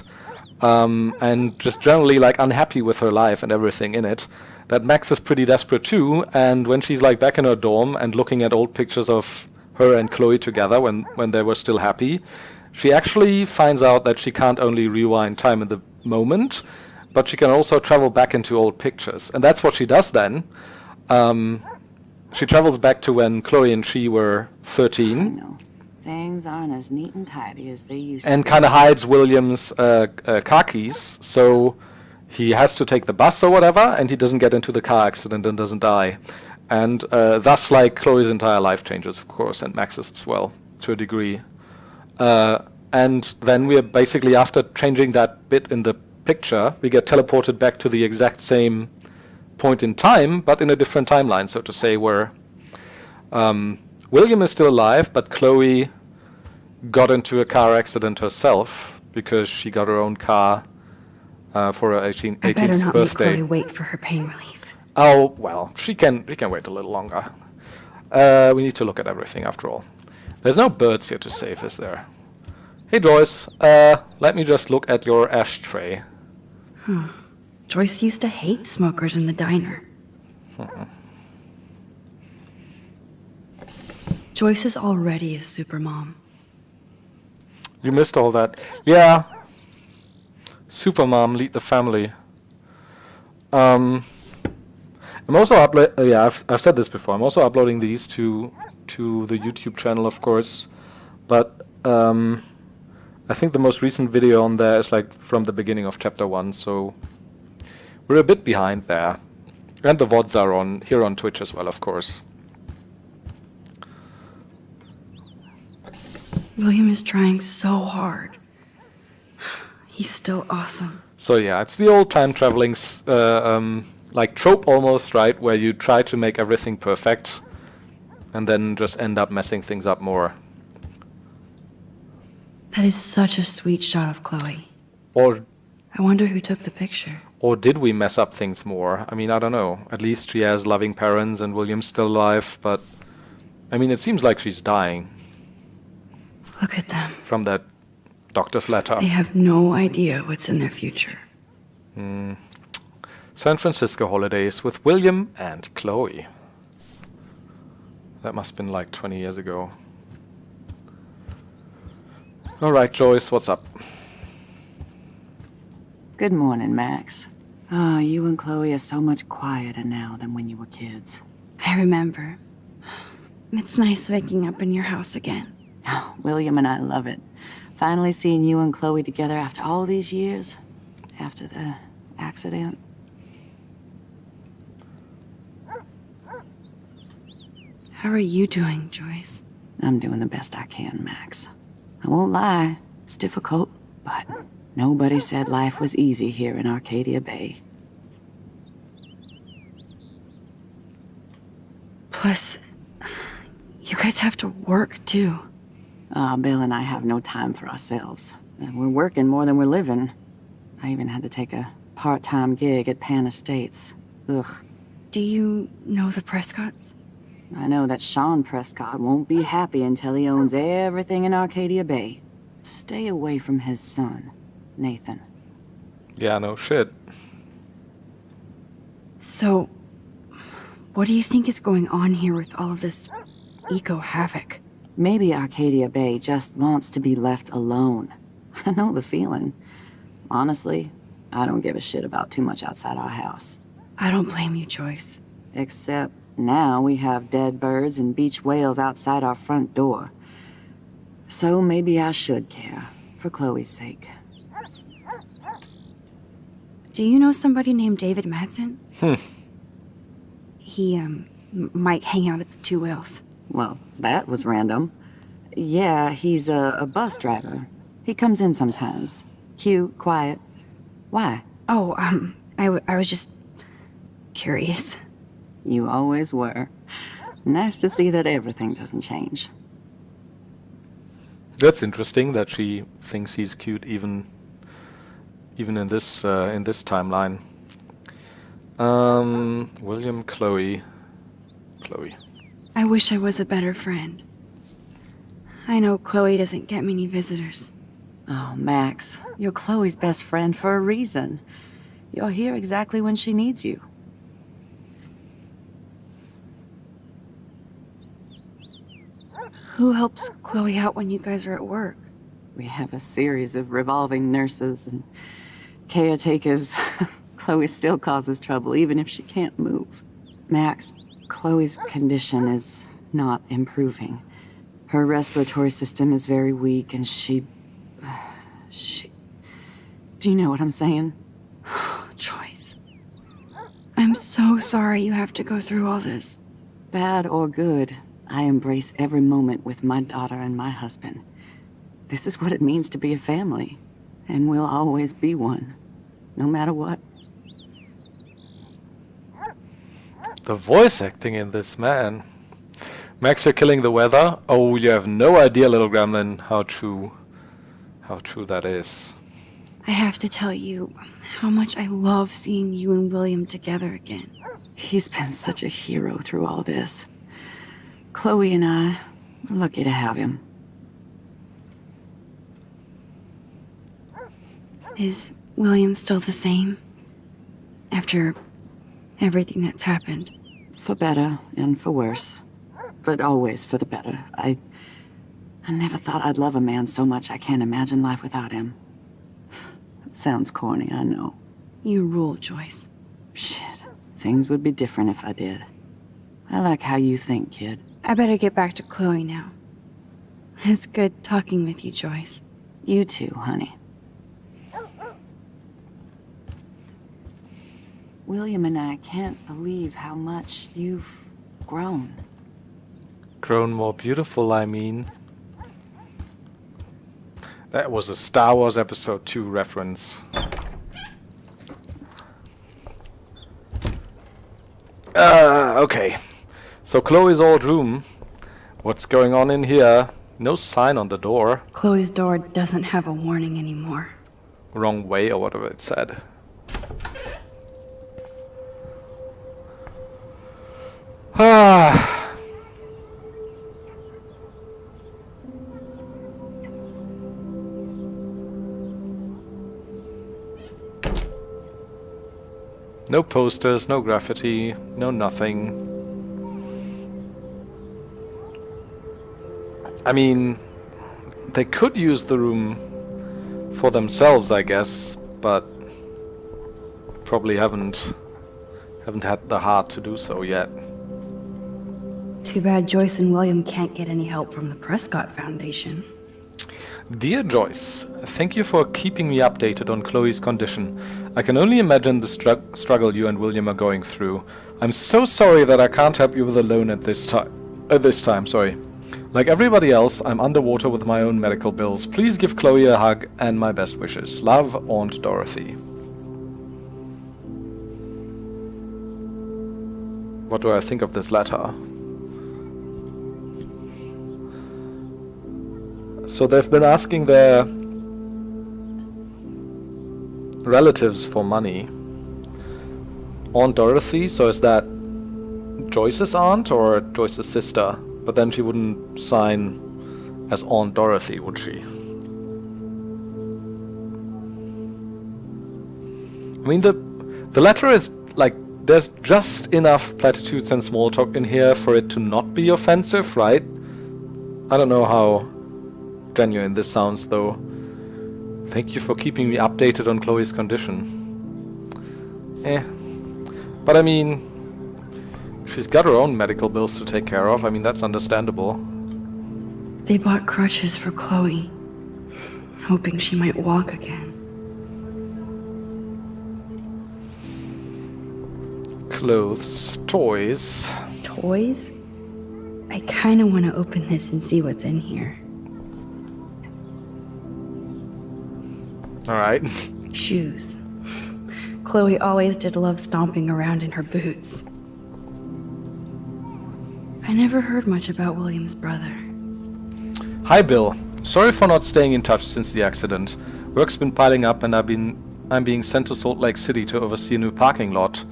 Speaker 9: and just generally like unhappy with her life and everything in it. That Max is pretty desperate too, and when she's like back in her dorm and looking at old pictures of her and Chloe together when they were still happy, she actually finds out that she can't only rewind time in the moment, but she can also travel back into old pictures. And that's what she does then. She travels back to when Chloe and she were 13.
Speaker 11: I know. Things aren't as neat and tidy as they used to be.
Speaker 9: And kind of hides William's car keys, so he has to take the bus or whatever, and he doesn't get into the car accident and doesn't die. And thus, like, Chloe's entire life changes, of course, and Max's as well, to a degree. And then we are basically, after changing that bit in the picture, we get teleported back to the exact same point in time, but in a different timeline, so to say, where William is still alive, but Chloe got into a car accident herself because she got her own car for her 18th birthday.
Speaker 1: I better not make Chloe wait for her pain relief.
Speaker 9: Oh, well, she can wait a little longer. We need to look at everything, after all. There's no birds here to save, is there? Hey, Joyce, let me just look at your ashtray.
Speaker 1: Joyce used to hate smokers in the diner. Joyce is already a supermom.
Speaker 9: You missed all that. Yeah. Supermom, lead the family. I'm also I've said this before. I'm also uploading these to the YouTube channel, of course. But I think the most recent video on there is like from the beginning of chapter 1, so we're a bit behind there. And the VODs are on here on Twitch as well, of course.
Speaker 1: William is trying so hard. He's still awesome.
Speaker 9: So yeah, it's the old time traveling like trope almost, right? Where you try to make everything perfect and then just end up messing things up more.
Speaker 1: That is such a sweet shot of Chloe.
Speaker 9: Or
Speaker 1: I wonder who took the picture.
Speaker 9: Or did we mess up things more? I mean, I don't know. At least she has loving parents and William's still alive, but... I mean, it seems like she's dying.
Speaker 1: Look at them.
Speaker 9: From that doctor's letter.
Speaker 1: They have no idea what's in their future.
Speaker 9: San Francisco holidays with William and Chloe. That must have been like 20 years ago. Alright, Joyce, what's up?
Speaker 11: Good morning, Max. Oh, you and Chloe are so much quieter now than when you were kids.
Speaker 1: I remember. It's nice waking up in your house again.
Speaker 11: Oh, William and I love it. Finally seeing you and Chloe together after all these years. After the accident.
Speaker 1: How are you doing, Joyce?
Speaker 11: I'm doing the best I can, Max. I won't lie, it's difficult, but nobody said life was easy here in Arcadia Bay.
Speaker 1: Plus, you guys have to work, too.
Speaker 11: Bill and I have no time for ourselves. We're working more than we're living. I even had to take a part-time gig at Pan Estates. Ugh.
Speaker 1: Do you know the Prescotts?
Speaker 11: I know that Sean Prescott won't be happy until he owns everything in Arcadia Bay. Stay away from his son, Nathan.
Speaker 9: Yeah, no shit.
Speaker 1: So, what do you think is going on here with all of this eco-havoc?
Speaker 11: Maybe Arcadia Bay just wants to be left alone. I know the feeling. Honestly, I don't give a shit about too much outside our house.
Speaker 1: I don't blame you, Joyce.
Speaker 11: Except now we have dead birds and beach whales outside our front door. So maybe I should care, for Chloe's sake.
Speaker 1: Do you know somebody named David Madsen? He, might hang out at the Two Whales.
Speaker 11: Well, that was random. Yeah, he's a bus driver. He comes in sometimes. Cute, quiet. Why?
Speaker 1: Oh, I was just curious.
Speaker 11: You always were. Nice to see that everything doesn't change.
Speaker 9: That's interesting that she thinks he's cute even in this timeline. William, Chloe.
Speaker 1: I wish I was a better friend. I know Chloe doesn't get many visitors.
Speaker 11: Oh, Max, you're Chloe's best friend for a reason. You're here exactly when she needs you.
Speaker 1: Who helps Chloe out when you guys are at work?
Speaker 11: We have a series of revolving nurses and caretakers. Chloe still causes trouble, even if she can't move. Max, Chloe's condition is not improving. Her respiratory system is very weak, and she... Do you know what I'm saying?
Speaker 1: Joyce. I'm so sorry you have to go through all this.
Speaker 11: Bad or good, I embrace every moment with my daughter and my husband. This is what it means to be a family, and we'll always be one, no matter what.
Speaker 9: The voice acting in this, man. Max, you're killing the weather. Oh, you have no idea, little gremlin, how true that is.
Speaker 1: I have to tell you how much I love seeing you and William together again.
Speaker 11: He's been such a hero through all this. Chloe and I are lucky to have him.
Speaker 1: Is William still the same? After everything that's happened?
Speaker 11: For better and for worse. But always for the better. I never thought I'd love a man so much I can't imagine life without him. It sounds corny, I know.
Speaker 1: You rule, Joyce.
Speaker 11: Shit. Things would be different if I did. I like how you think, kid.
Speaker 1: I better get back to Chloe now. It's good talking with you, Joyce.
Speaker 11: You too, honey. William and I can't believe how much you've grown.
Speaker 9: Grown more beautiful, I mean. That was a Star Wars Episode 2 reference. Okay. So Chloe's old room. What's going on in here? No sign on the door.
Speaker 1: Chloe's door doesn't have a warning anymore.
Speaker 9: Wrong way or whatever it said. Ah. No posters, no graffiti, no nothing. I mean, they could use the room for themselves, I guess, but probably haven't had the heart to do so yet.
Speaker 1: Too bad Joyce and William can't get any help from the Prescott Foundation.
Speaker 9: Dear Joyce, thank you for keeping me updated on Chloe's condition. I can only imagine the struggle you and William are going through. I'm so sorry that I can't help you with a loan at this time. Sorry. Like everybody else, I'm underwater with my own medical bills. Please give Chloe a hug and my best wishes. Love, Aunt Dorothy. What do I think of this letter? So they've been asking their relatives for money. Aunt Dorothy, so is that Joyce's aunt or Joyce's sister? But then she wouldn't sign as Aunt Dorothy, would she? I mean, the letter is like, there's just enough platitudes and small talk in here for it to not be offensive, right? I don't know how genuine this sounds, though. Thank you for keeping me updated on Chloe's condition. But I mean, she's got her own medical bills to take care of. I mean, that's understandable.
Speaker 1: They bought crutches for Chloe, hoping she might walk again.
Speaker 9: Clothes, toys.
Speaker 1: Toys? I kind of want to open this and see what's in here.
Speaker 9: All right.
Speaker 1: Shoes. Chloe always did love stomping around in her boots. I never heard much about William's brother.
Speaker 9: Hi, Bill. Sorry for not staying in touch since the accident. Work's been piling up and I'm being sent to Salt Lake City to oversee a new parking lot.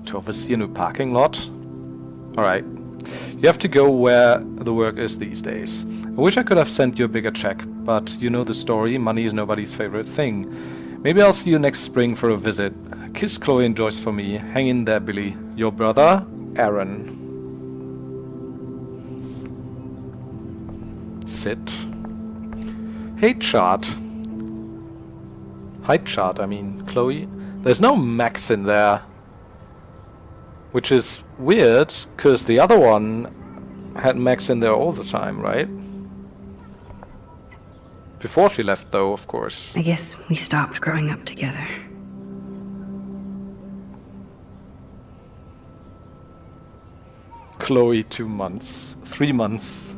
Speaker 9: To oversee a new parking lot? Alright. You have to go where the work is these days. I wish I could have sent you a bigger check, but you know the story, money is nobody's favorite thing. Maybe I'll see you next spring for a visit. Kiss Chloe and Joyce for me. Hang in there, Billy. Your brother, Aaron. Sit. Hey, Chart. Hi, Chart, I mean, Chloe. There's no Max in there. Which is weird, because the other one had Max in there all the time, right? Before she left, though, of course.
Speaker 1: I guess we stopped growing up together.
Speaker 9: Chloe, 2 months. 3 months.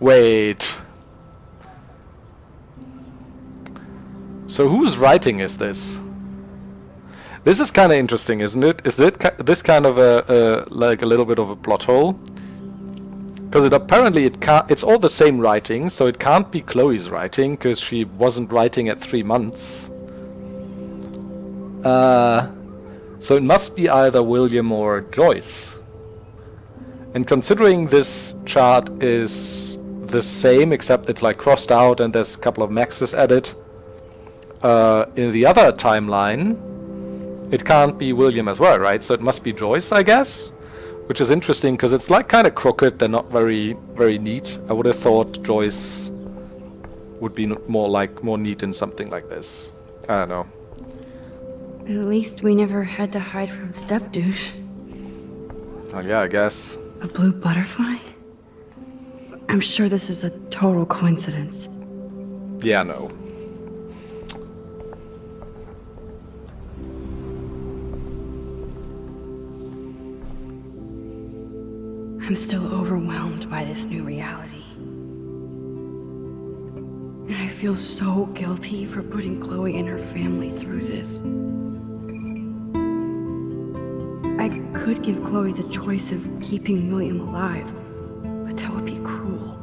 Speaker 9: Wait. So whose writing is this? This is kind of interesting, isn't it? Is this kind of like a little bit of a plot hole? Because it's all the same writing, so it can't be Chloe's writing, because she wasn't writing at 3 months. So it must be either William or Joyce. And considering this chart is the same, except it's like crossed out and there's a couple of maxes added, in the other timeline, it can't be William as well, right? So it must be Joyce, I guess? Which is interesting, because it's like kind of crooked, they're not very, very neat. I would have thought Joyce would be more neat in something like this. I don't know.
Speaker 1: At least we never had to hide from Step Douche.
Speaker 9: Oh yeah, I guess.
Speaker 1: A blue butterfly? I'm sure this is a total coincidence.
Speaker 9: Yeah, no.
Speaker 1: I'm still overwhelmed by this new reality. And I feel so guilty for putting Chloe and her family through this. I I could give Chloe the choice of keeping William alive, but that would be cruel.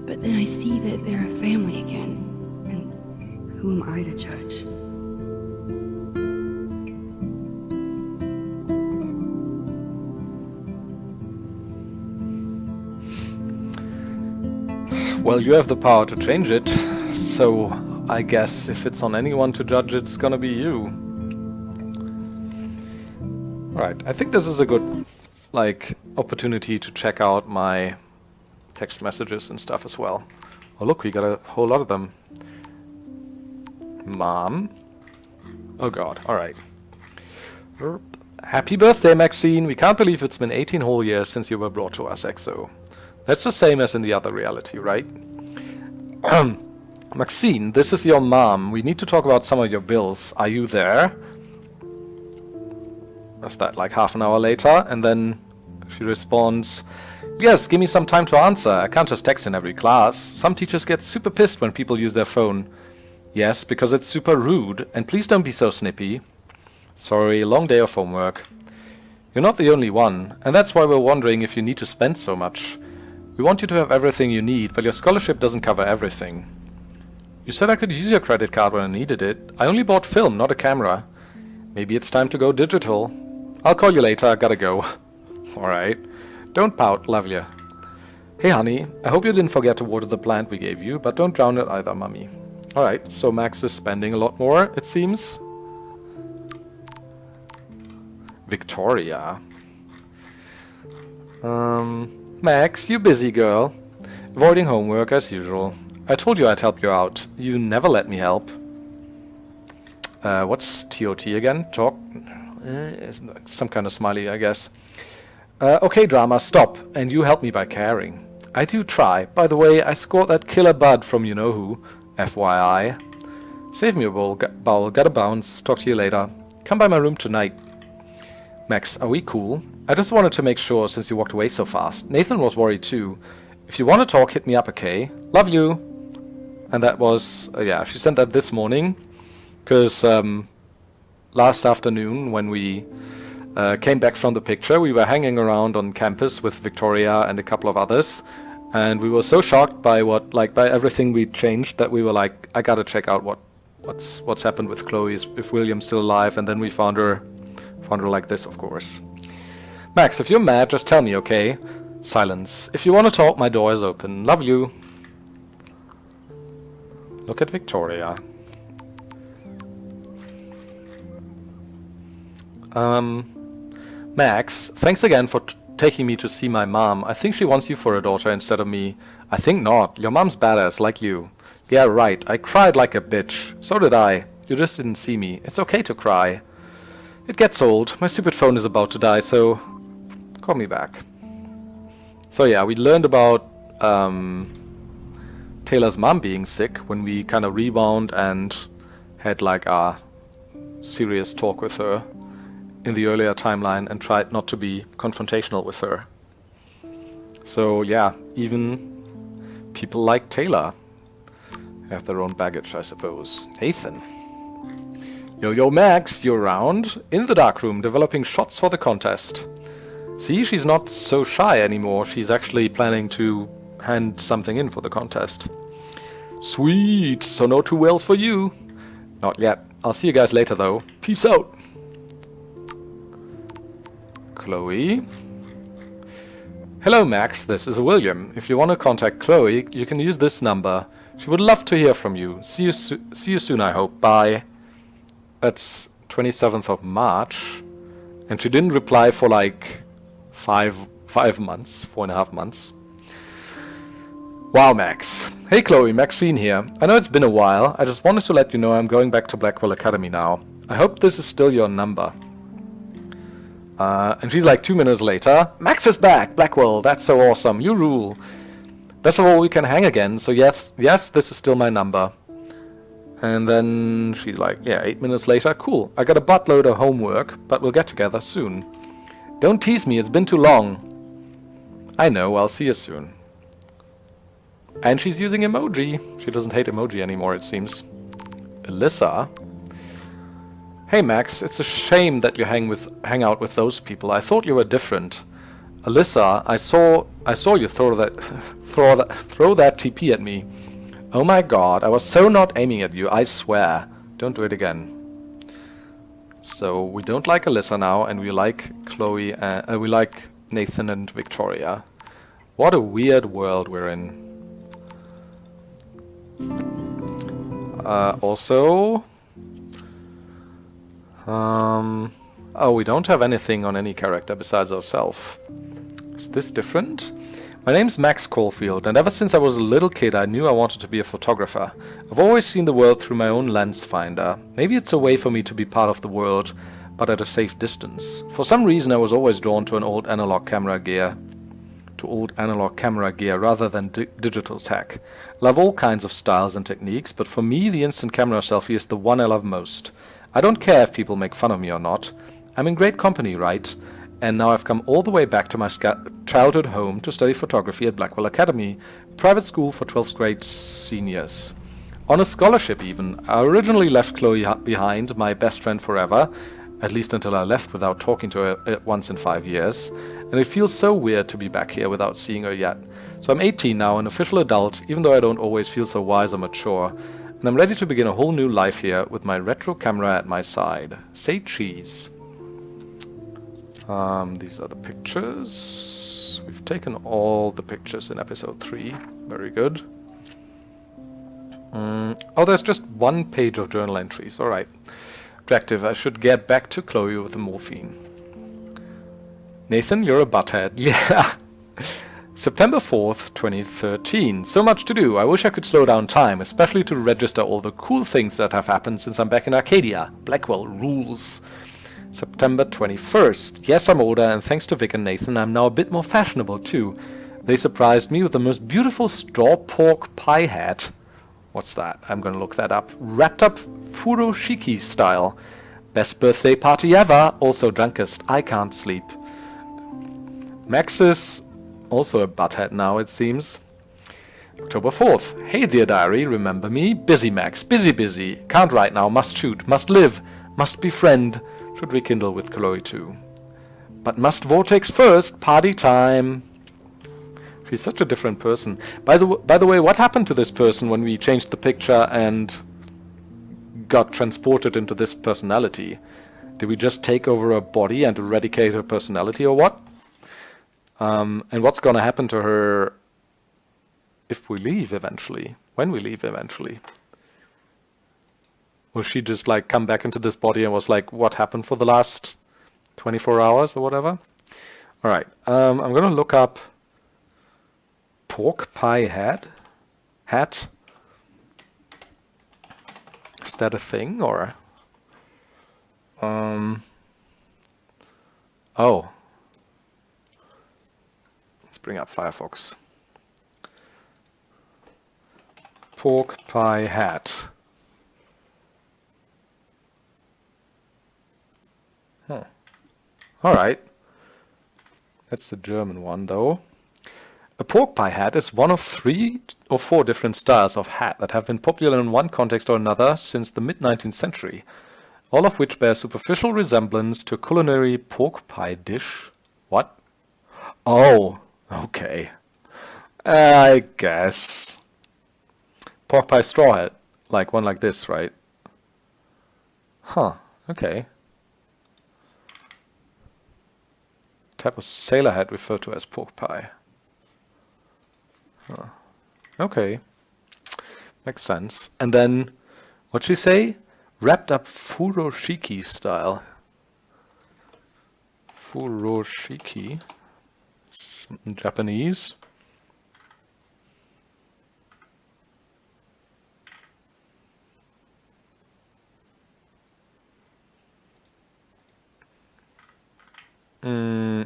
Speaker 1: But then I see that they're a family again, and who am I to judge?
Speaker 9: Well, you have the power to change it, so I guess if it's on anyone to judge, it's gonna be you. Alright, I think this is a good, like, opportunity to check out my text messages and stuff as well. Oh look, we got a whole lot of them. Mom? Oh god, alright. Happy birthday, Maxine! We can't believe it's been 18 whole years since you were brought to us, EXO. That's the same as in the other reality, right? Maxine, this is your mom. We need to talk about some of your bills. Are you there? Was that like half an hour later? And then she responds, yes, give me some time to answer. I can't just text in every class. Some teachers get super pissed when people use their phone. Yes, because it's super rude. And please don't be so snippy. Sorry, long day of homework. You're not the only one. And that's why we're wondering if you need to spend so much. We want you to have everything you need, but your scholarship doesn't cover everything. You said I could use your credit card when I needed it. I only bought film, not a camera. Maybe it's time to go digital. I'll call you later, I gotta go. Alright. Don't pout, love ya. Hey honey, I hope you didn't forget to water the plant we gave you, but don't drown it either, mummy. Alright, so Max is spending a lot more, it seems. Victoria. Max, you busy girl. Avoiding homework as usual. I told you I'd help you out. You never let me help. What's TOT again? Talk? Some kind of smiley, I guess. Okay, drama, stop. And you help me by caring. I do try. By the way, I scored that killer bud from you-know-who. FYI. Save me a bowl. Gotta bounce. Talk to you later. Come by my room tonight. Max, are we cool? I just wanted to make sure since you walked away so fast. Nathan was worried too. If you want to talk, hit me up, okay? Love you! And that was... yeah, she sent that this morning. Because last afternoon, when we came back from the picture, we were hanging around on campus with Victoria and a couple of others. And we were so shocked by by everything we changed that we were like, I gotta check out what's happened with Chloe, if William's still alive. And then we found her like this, of course. Max, if you're mad, just tell me, okay? Silence. If you want to talk, my door is open. Love you. Look at Victoria. Max, thanks again for taking me to see my mom. I think she wants you for a daughter instead of me. I think not. Your mom's badass, like you. Yeah, right. I cried like a bitch. So did I. You just didn't see me. It's okay to cry. It gets old. My stupid phone is about to die, so... call me back. So yeah, we learned about Taylor's mom being sick when we kind of rewound and had like a serious talk with her in the earlier timeline and tried not to be confrontational with her. So yeah, even people like Taylor have their own baggage, I suppose. Nathan. Yo, Max, you around? In the darkroom, developing shots for the contest. See, she's not so shy anymore. She's actually planning to hand something in for the contest. Sweet, so no two whales for you. Not yet. I'll see you guys later, though. Peace out. Chloe. Hello, Max. This is William. If you want to contact Chloe, you can use this number. She would love to hear from you. See you soon, I hope. Bye. That's 27th of March. And she didn't reply for like 5 months, 4.5 months. Wow, Max. Hey Chloe, Maxine here. I know it's been a while. I just wanted to let you know I'm going back to Blackwell Academy now. I hope this is still your number. And she's like 2 minutes later. Max is back! Blackwell, that's so awesome. You rule. Best of all, we can hang again. So yes, this is still my number. And then she's like, yeah, 8 minutes later. Cool. I got a buttload of homework, but we'll get together soon. Don't tease me, it's been too long. I know, I'll see you soon. And she's using emoji. She doesn't hate emoji anymore, it seems. Alyssa. Hey Max, it's a shame that you hang out with those people. I thought you were different. Alyssa, I saw you throw that TP at me. Oh my god, I was so not aiming at you, I swear. Don't do it again. So we don't like Alyssa now, and we like Chloe. We like Nathan and Victoria. What a weird world we're in. Also, oh, we don't have anything on any character besides ourselves. Is this different? My name's Max Caulfield, and ever since I was a little kid I knew I wanted to be a photographer. I've always seen the world through my own lens finder. Maybe it's a way for me to be part of the world, but at a safe distance. For some reason I was always drawn to old analog camera gear rather than digital tech. Love all kinds of styles and techniques, but for me the instant camera selfie is the one I love most. I don't care if people make fun of me or not. I'm in great company, right? And now I've come all the way back to my childhood home to study photography at Blackwell Academy, private school for 12th grade seniors. On a scholarship even. I originally left Chloe behind, my best friend forever, at least until I left without talking to her once in 5 years. And it feels so weird to be back here without seeing her yet. So I'm 18 now, an official adult, even though I don't always feel so wise or mature. And I'm ready to begin a whole new life here with my retro camera at my side. Say cheese. These are the pictures. We've taken all the pictures in episode 3. Very good. Oh, there's just one page of journal entries. Alright. Objective, I should get back to Chloe with the morphine. Nathan, you're a butthead. Yeah. September 4th, 2013. So much to do. I wish I could slow down time, especially to register all the cool things that have happened since I'm back in Arcadia. Blackwell rules. September 21st. Yes, I'm older, and thanks to Vic and Nathan, I'm now a bit more fashionable too. They surprised me with the most beautiful straw pork pie hat. What's that? I'm gonna look that up. Wrapped up furoshiki style. Best birthday party ever. Also drunkest. I can't sleep. Max is also a butthead now, it seems. October 4th. Hey dear diary, remember me? Busy Max, busy. Can't write now, must shoot, must live, must befriend. Should rekindle with Chloe too. But must vortex first, party time. She's such a different person. By the way, what happened to this person when we changed the picture and got transported into this personality? Did we just take over her body and eradicate her personality or what? And what's gonna happen to her if we leave eventually? When we leave eventually? Will she just like come back into this body and was like, what happened for the last 24 hours or whatever? Alright, I'm gonna look up pork pie hat? Is that a thing or? Oh. Let's bring up Firefox. Pork pie hat. Huh. Alright. That's the German one though. A pork pie hat is one of 3 or 4 different styles of hat that have been popular in one context or another since the mid-19th century, all of which bear superficial resemblance to a culinary pork pie dish. What? Oh, okay. I guess. Pork pie straw hat, like one like this, right? Huh, okay. Type of sailor hat referred to as pork pie. Huh. Okay. Makes sense. And then, what'd she say? Wrapped up furoshiki style. Furoshiki. Something Japanese.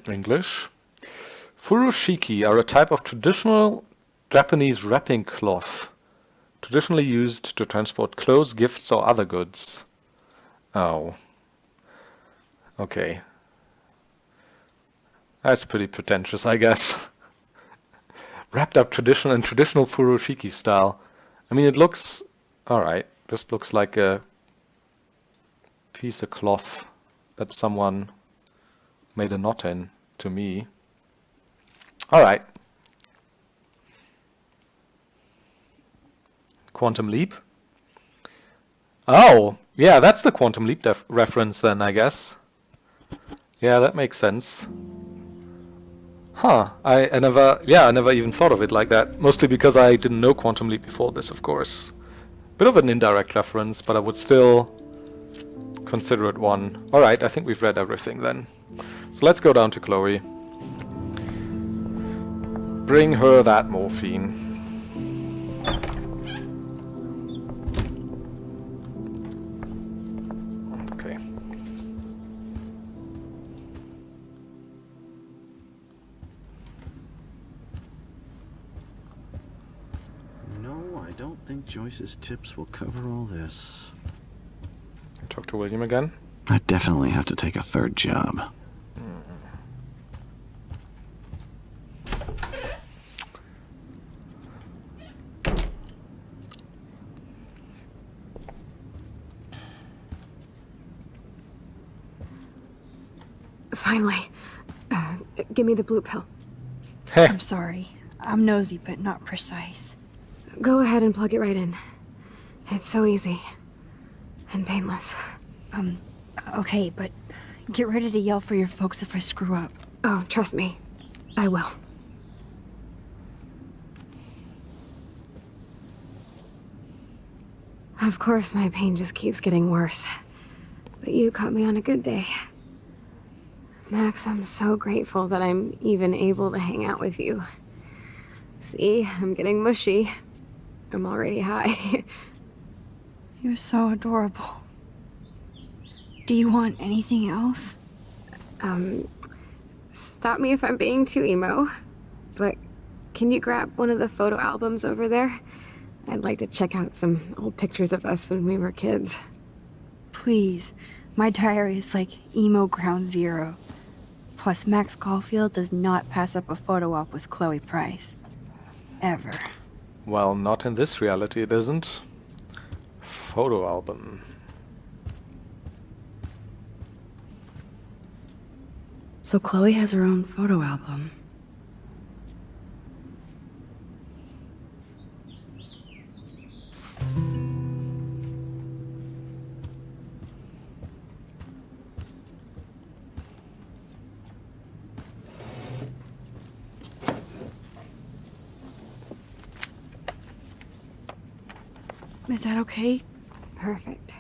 Speaker 9: English. Furoshiki are a type of traditional Japanese wrapping cloth, traditionally used to transport clothes, gifts, or other goods. Oh. Okay. That's pretty pretentious, I guess. Wrapped up traditional furoshiki style. I mean, it looks alright. Just looks like a piece of cloth that someone made a knot in to me. Alright. Quantum leap? Oh, yeah, that's the quantum leap reference then, I guess. Yeah, that makes sense. Huh, I never even thought of it like that. Mostly because I didn't know quantum leap before this, of course. Bit of an indirect reference, but I would still consider it one. Alright, I think we've read everything then. So let's go down to Chloe. Bring her that morphine. Okay.
Speaker 10: No, I don't think Joyce's tips will cover all this.
Speaker 9: Talk to William again.
Speaker 10: I definitely have to take a third job.
Speaker 7: Finally. Give me the blue pill.
Speaker 9: Heh.
Speaker 1: I'm sorry. I'm nosy, but not precise.
Speaker 7: Go ahead and plug it right in. It's so easy. And painless.
Speaker 1: Okay, but get ready to yell for your folks if I screw up.
Speaker 7: Oh, trust me. I will. Of course, my pain just keeps getting worse. But you caught me on a good day. Max, I'm so grateful that I'm even able to hang out with you. See, I'm getting mushy. I'm already high.
Speaker 1: You're so adorable. Do you want anything else?
Speaker 7: Stop me if I'm being too emo, but can you grab one of the photo albums over there? I'd like to check out some old pictures of us when we were kids.
Speaker 1: Please. My diary is like emo ground zero. Plus, Max Caulfield does not pass up a photo op with Chloe Price. Ever.
Speaker 9: Well, not in this reality, it isn't. Photo album.
Speaker 1: So Chloe has her own photo album. Is that okay?
Speaker 7: Perfect.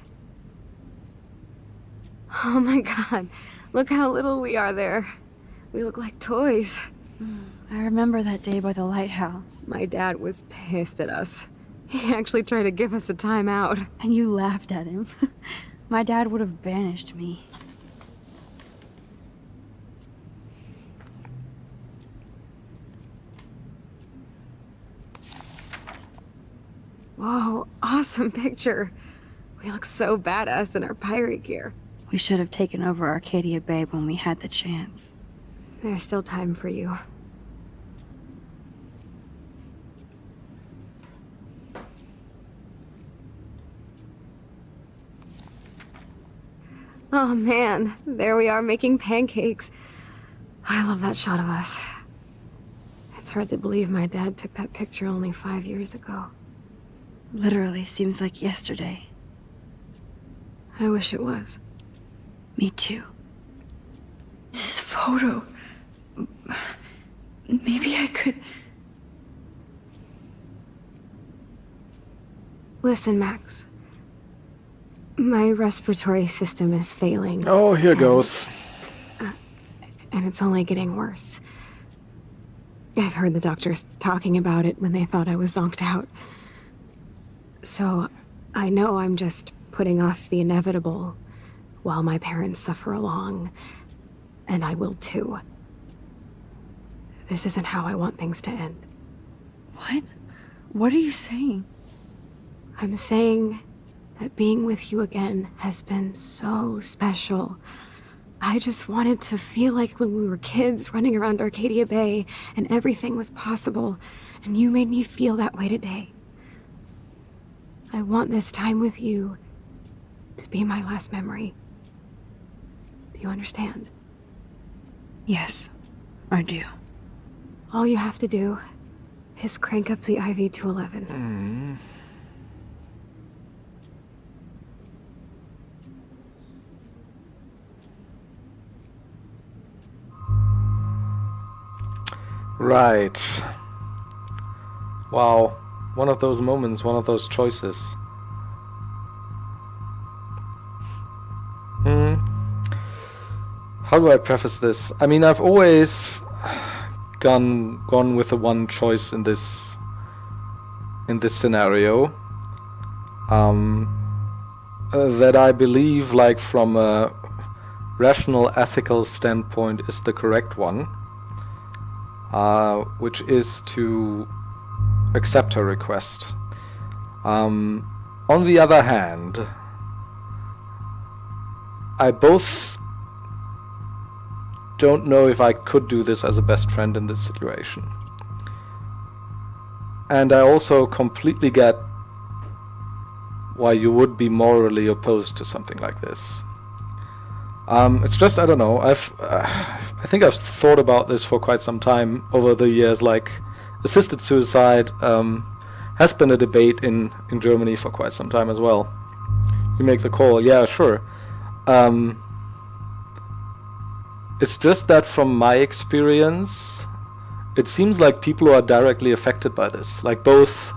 Speaker 7: Oh my god, look how little we are there. We look like toys.
Speaker 1: I remember that day by the lighthouse.
Speaker 7: My dad was pissed at us. He actually tried to give us a timeout.
Speaker 1: And you laughed at him. My dad would have banished me.
Speaker 7: Whoa, awesome picture. We look so badass in our pirate gear.
Speaker 1: We should have taken over Arcadia Bay when we had the chance.
Speaker 7: There's still time for you. Oh man, there we are making pancakes. I love that shot of us. It's hard to believe my dad took that picture only 5 years ago.
Speaker 1: Literally seems like yesterday.
Speaker 7: I wish it was.
Speaker 1: Me too. This photo... Maybe I could...
Speaker 7: Listen, Max. My respiratory system is failing.
Speaker 9: Oh, here goes.
Speaker 7: And it's only getting worse. I've heard the doctors talking about it when they thought I was zonked out. So, I know I'm just putting off the inevitable while my parents suffer along. And I will too. This isn't how I want things to end.
Speaker 1: What? What are you saying?
Speaker 7: I'm saying that being with you again has been so special. I just wanted to feel like when we were kids running around Arcadia Bay and everything was possible, and you made me feel that way today. I want this time with you to be my last memory. Do you understand?
Speaker 1: Yes, I do.
Speaker 7: All you have to do is crank up the IV to 11.
Speaker 9: Right. Wow. One of those moments, one of those choices. How do I preface this? I mean, I've always gone with the one choice in this scenario. That I believe, like, from a rational, ethical standpoint, is the correct one. Which is to accept her request. On the other hand, I both don't know if I could do this as a best friend in this situation. And I also completely get why you would be morally opposed to something like this. It's just, I don't know, I think I've thought about this for quite some time over the years. Like, assisted suicide has been a debate in Germany for quite some time as well. You make the call, yeah, sure. It's just that from my experience, it seems like people who are directly affected by this, like both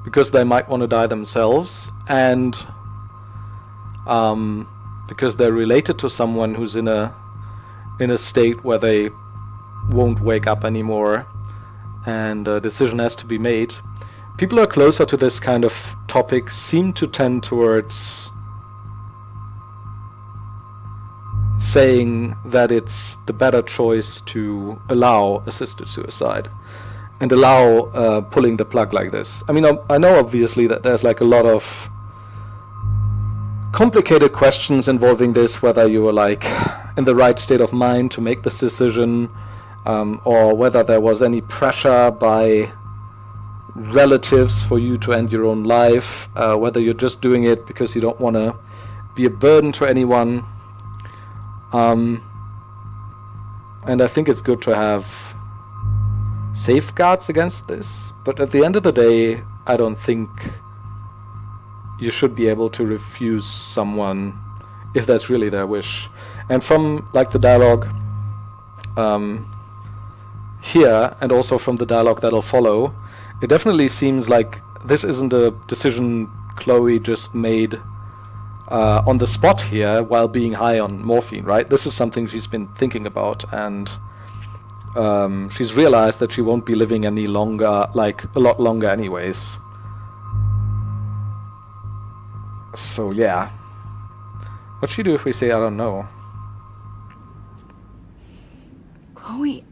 Speaker 9: because they might want to die themselves and because they're related to someone who's in a state where they won't wake up anymore and a decision has to be made. People who are closer to this kind of topic seem to tend towards saying that it's the better choice to allow assisted suicide and allow pulling the plug like this. I mean, I know obviously that there's like a lot of complicated questions involving this, whether you were like in the right state of mind to make this decision, or whether there was any pressure by relatives for you to end your own life, whether you're just doing it because you don't want to be a burden to anyone. And I think it's good to have safeguards against this, but at the end of the day, I don't think you should be able to refuse someone if that's really their wish. And from like the dialogue here, and also from the dialogue that'll follow, it definitely seems like this isn't a decision Chloe just made on the spot here while being high on morphine, right? This is something she's been thinking about, and she's realized that she won't be living any longer, like a lot longer anyways. So yeah. What'd she do if we say I don't know?
Speaker 1: Chloe,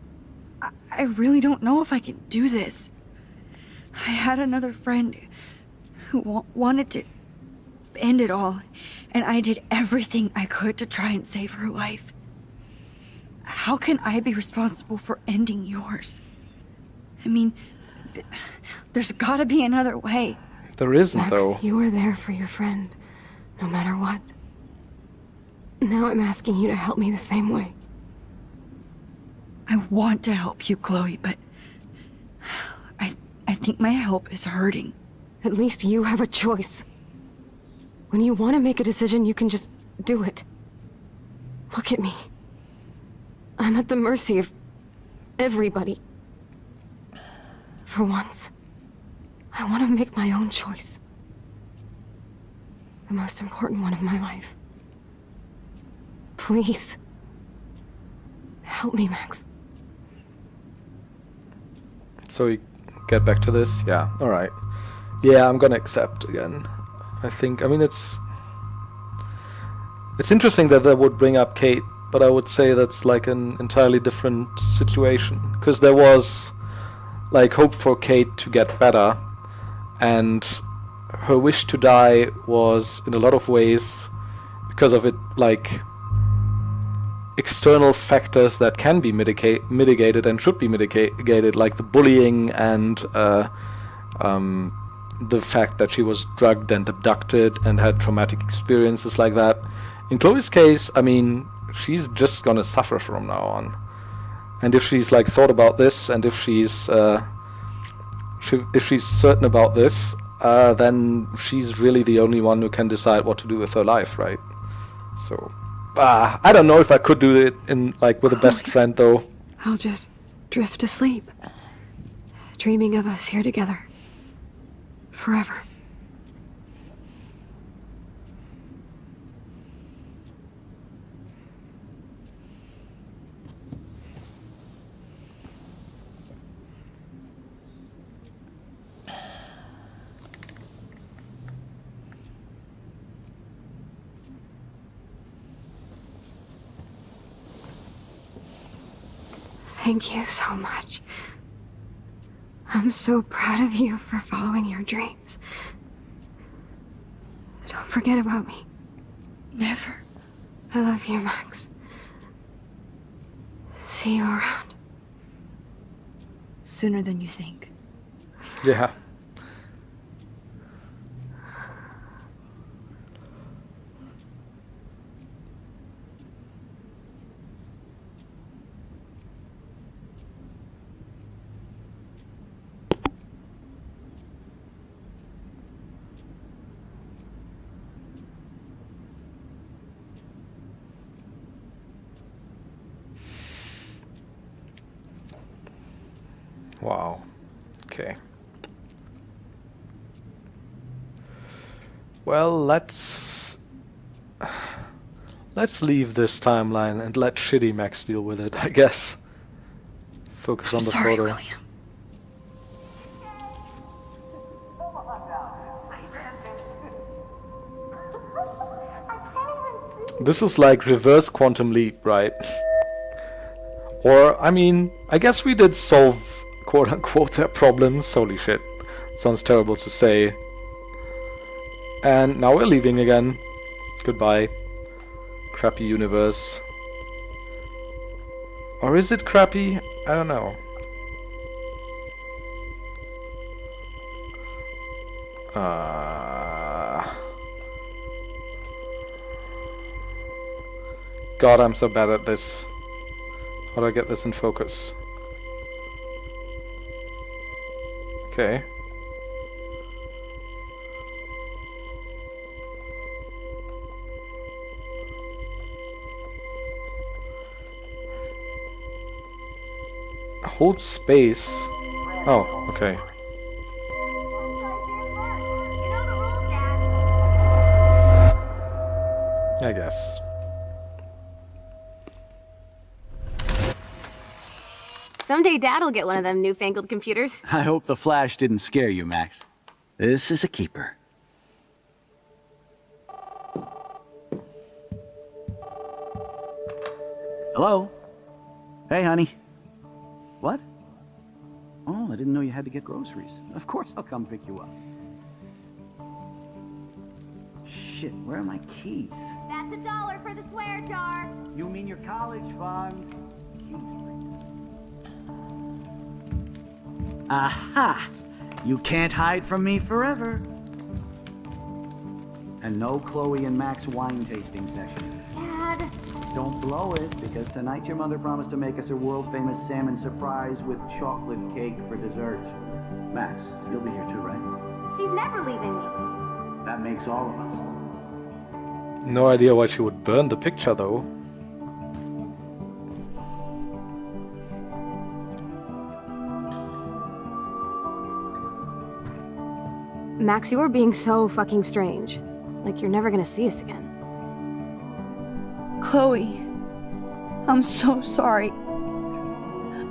Speaker 1: I really don't know if I can do this. I had another friend who wanted to end it all, and I did everything I could to try and save her life. How can I be responsible for ending yours? I mean, there's gotta be another way.
Speaker 9: There isn't,
Speaker 7: Max,
Speaker 9: though.
Speaker 7: You were there for your friend, no matter what. Now I'm asking you to help me the same way.
Speaker 1: I want to help you, Chloe, but I think my help is hurting.
Speaker 7: At least you have a choice. When you want to make a decision, you can just do it. Look at me. I'm at the mercy of everybody. For once, I want to make my own choice. The most important one of my life. Please. Help me, Max.
Speaker 9: So we get back to this? Yeah, alright. Yeah, I'm gonna accept again. I think, I mean, it's interesting that would bring up Kate, but I would say that's like an entirely different situation, because there was like hope for Kate to get better, and her wish to die was in a lot of ways because of it, like external factors that can be mitigated and should be mitigated, like the bullying and the fact that she was drugged and abducted and had traumatic experiences like that. In Chloe's case, I mean, she's just gonna suffer from now on. And if she's like thought about this, and if she's certain about this, then she's really the only one who can decide what to do with her life, right? So, I don't know if I could do it in like with a best friend though.
Speaker 7: I'll just drift to sleep, dreaming of us here together. Forever. Thank you so much. I'm so proud of you for following your dreams. Don't forget about me.
Speaker 1: Never.
Speaker 7: I love you, Max. See you around.
Speaker 1: Sooner than you think.
Speaker 9: Yeah. Wow. Okay. Well, let's leave this timeline and let shitty Max deal with it, I guess. Focus on the
Speaker 1: Sorry,
Speaker 9: photo.
Speaker 1: William.
Speaker 9: This is like reverse quantum leap, right? Or, I mean, I guess we did solve, quote-unquote, their problems. Holy shit. Sounds terrible to say. And now we're leaving again. Goodbye. Crappy universe. Or is it crappy? I don't know. God, I'm so bad at this. How do I get this in focus? Okay. Hold space. Oh, okay. I guess.
Speaker 7: Someday Dad'll get one of them newfangled computers.
Speaker 8: I hope the flash didn't scare you, Max. This is a keeper. Hello? Hey, honey. What? Oh, I didn't know you had to get groceries. Of course I'll come pick you up. Shit, where are my keys?
Speaker 4: That's $1 for the swear jar.
Speaker 8: You mean your college fund? Aha! You can't hide from me forever. And no Chloe and Max wine tasting session.
Speaker 4: Dad.
Speaker 8: Don't blow it, because tonight your mother promised to make us a world-famous salmon surprise with chocolate cake for dessert. Max, you'll be here too, right?
Speaker 4: She's never leaving me.
Speaker 8: That makes all of us.
Speaker 9: No idea why she would burn the picture, though.
Speaker 7: Max, you're being so fucking strange. Like you're never gonna see us again.
Speaker 1: Chloe, I'm so sorry.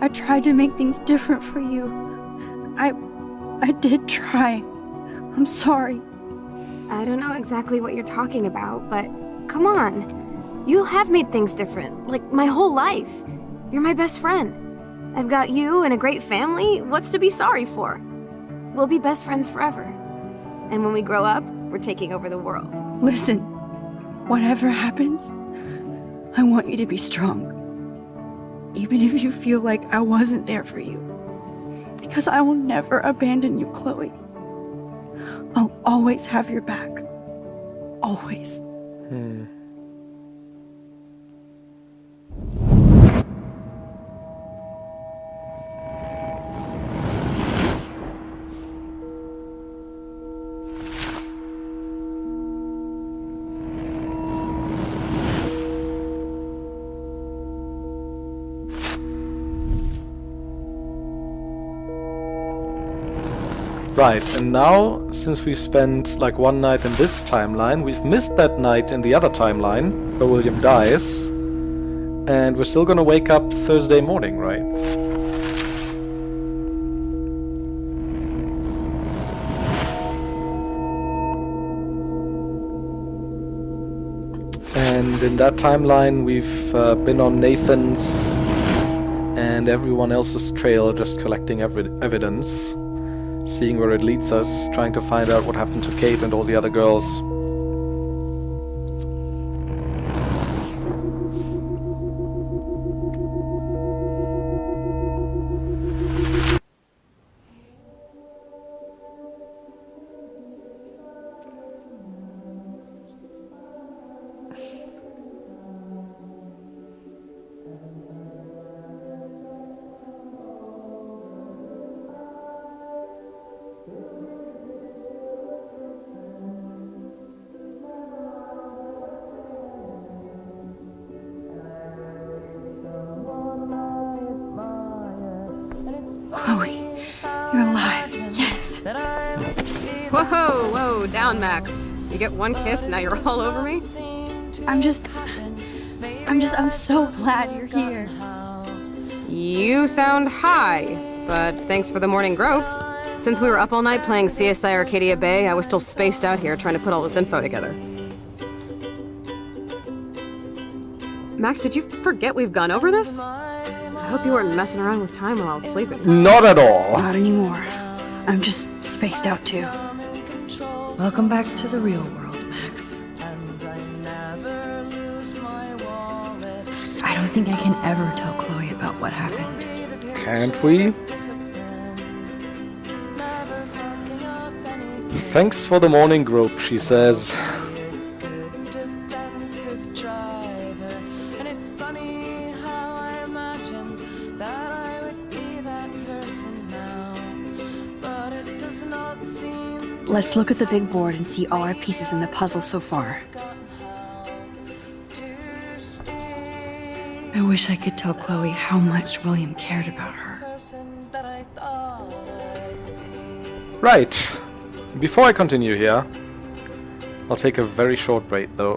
Speaker 1: I tried to make things different for you. I did try. I'm sorry.
Speaker 7: I don't know exactly what you're talking about, but come on. You have made things different, like my whole life. You're my best friend. I've got you and a great family. What's to be sorry for? We'll be best friends forever. And when we grow up, we're taking over the world.
Speaker 1: Listen, whatever happens, I want you to be strong. Even if you feel like I wasn't there for you. Because I will never abandon you, Chloe. I'll always have your back. Always.
Speaker 9: Right, and now, since we've spent like one night in this timeline, we've missed that night in the other timeline, where William dies, and we're still gonna wake up Thursday morning, right? And in that timeline, we've been on Nathan's and everyone else's trail, just collecting evidence, seeing where it leads us, trying to find out what happened to Kate and all the other girls.
Speaker 1: Chloe, you're alive. Yes.
Speaker 7: Whoa, whoa, down, Max. You get one kiss, and now you're all over me?
Speaker 1: I'm so glad you're here.
Speaker 7: You sound high, but thanks for the morning grope. Since we were up all night playing CSI Arcadia Bay, I was still spaced out here trying to put all this info together. Max, did you forget we've gone over this? I hope you weren't messing around with time while I was sleeping.
Speaker 9: Not at all.
Speaker 1: Not anymore. I'm just spaced out too. Welcome back to the real world, Max. I don't think I can ever tell Chloe about what happened.
Speaker 9: Can't we? Thanks for the morning grope, she says.
Speaker 1: Let's look at the big board and see all our pieces in the puzzle so far. I wish I could tell Chloe how much William cared about her.
Speaker 9: Right. Before I continue here, I'll take a very short break though.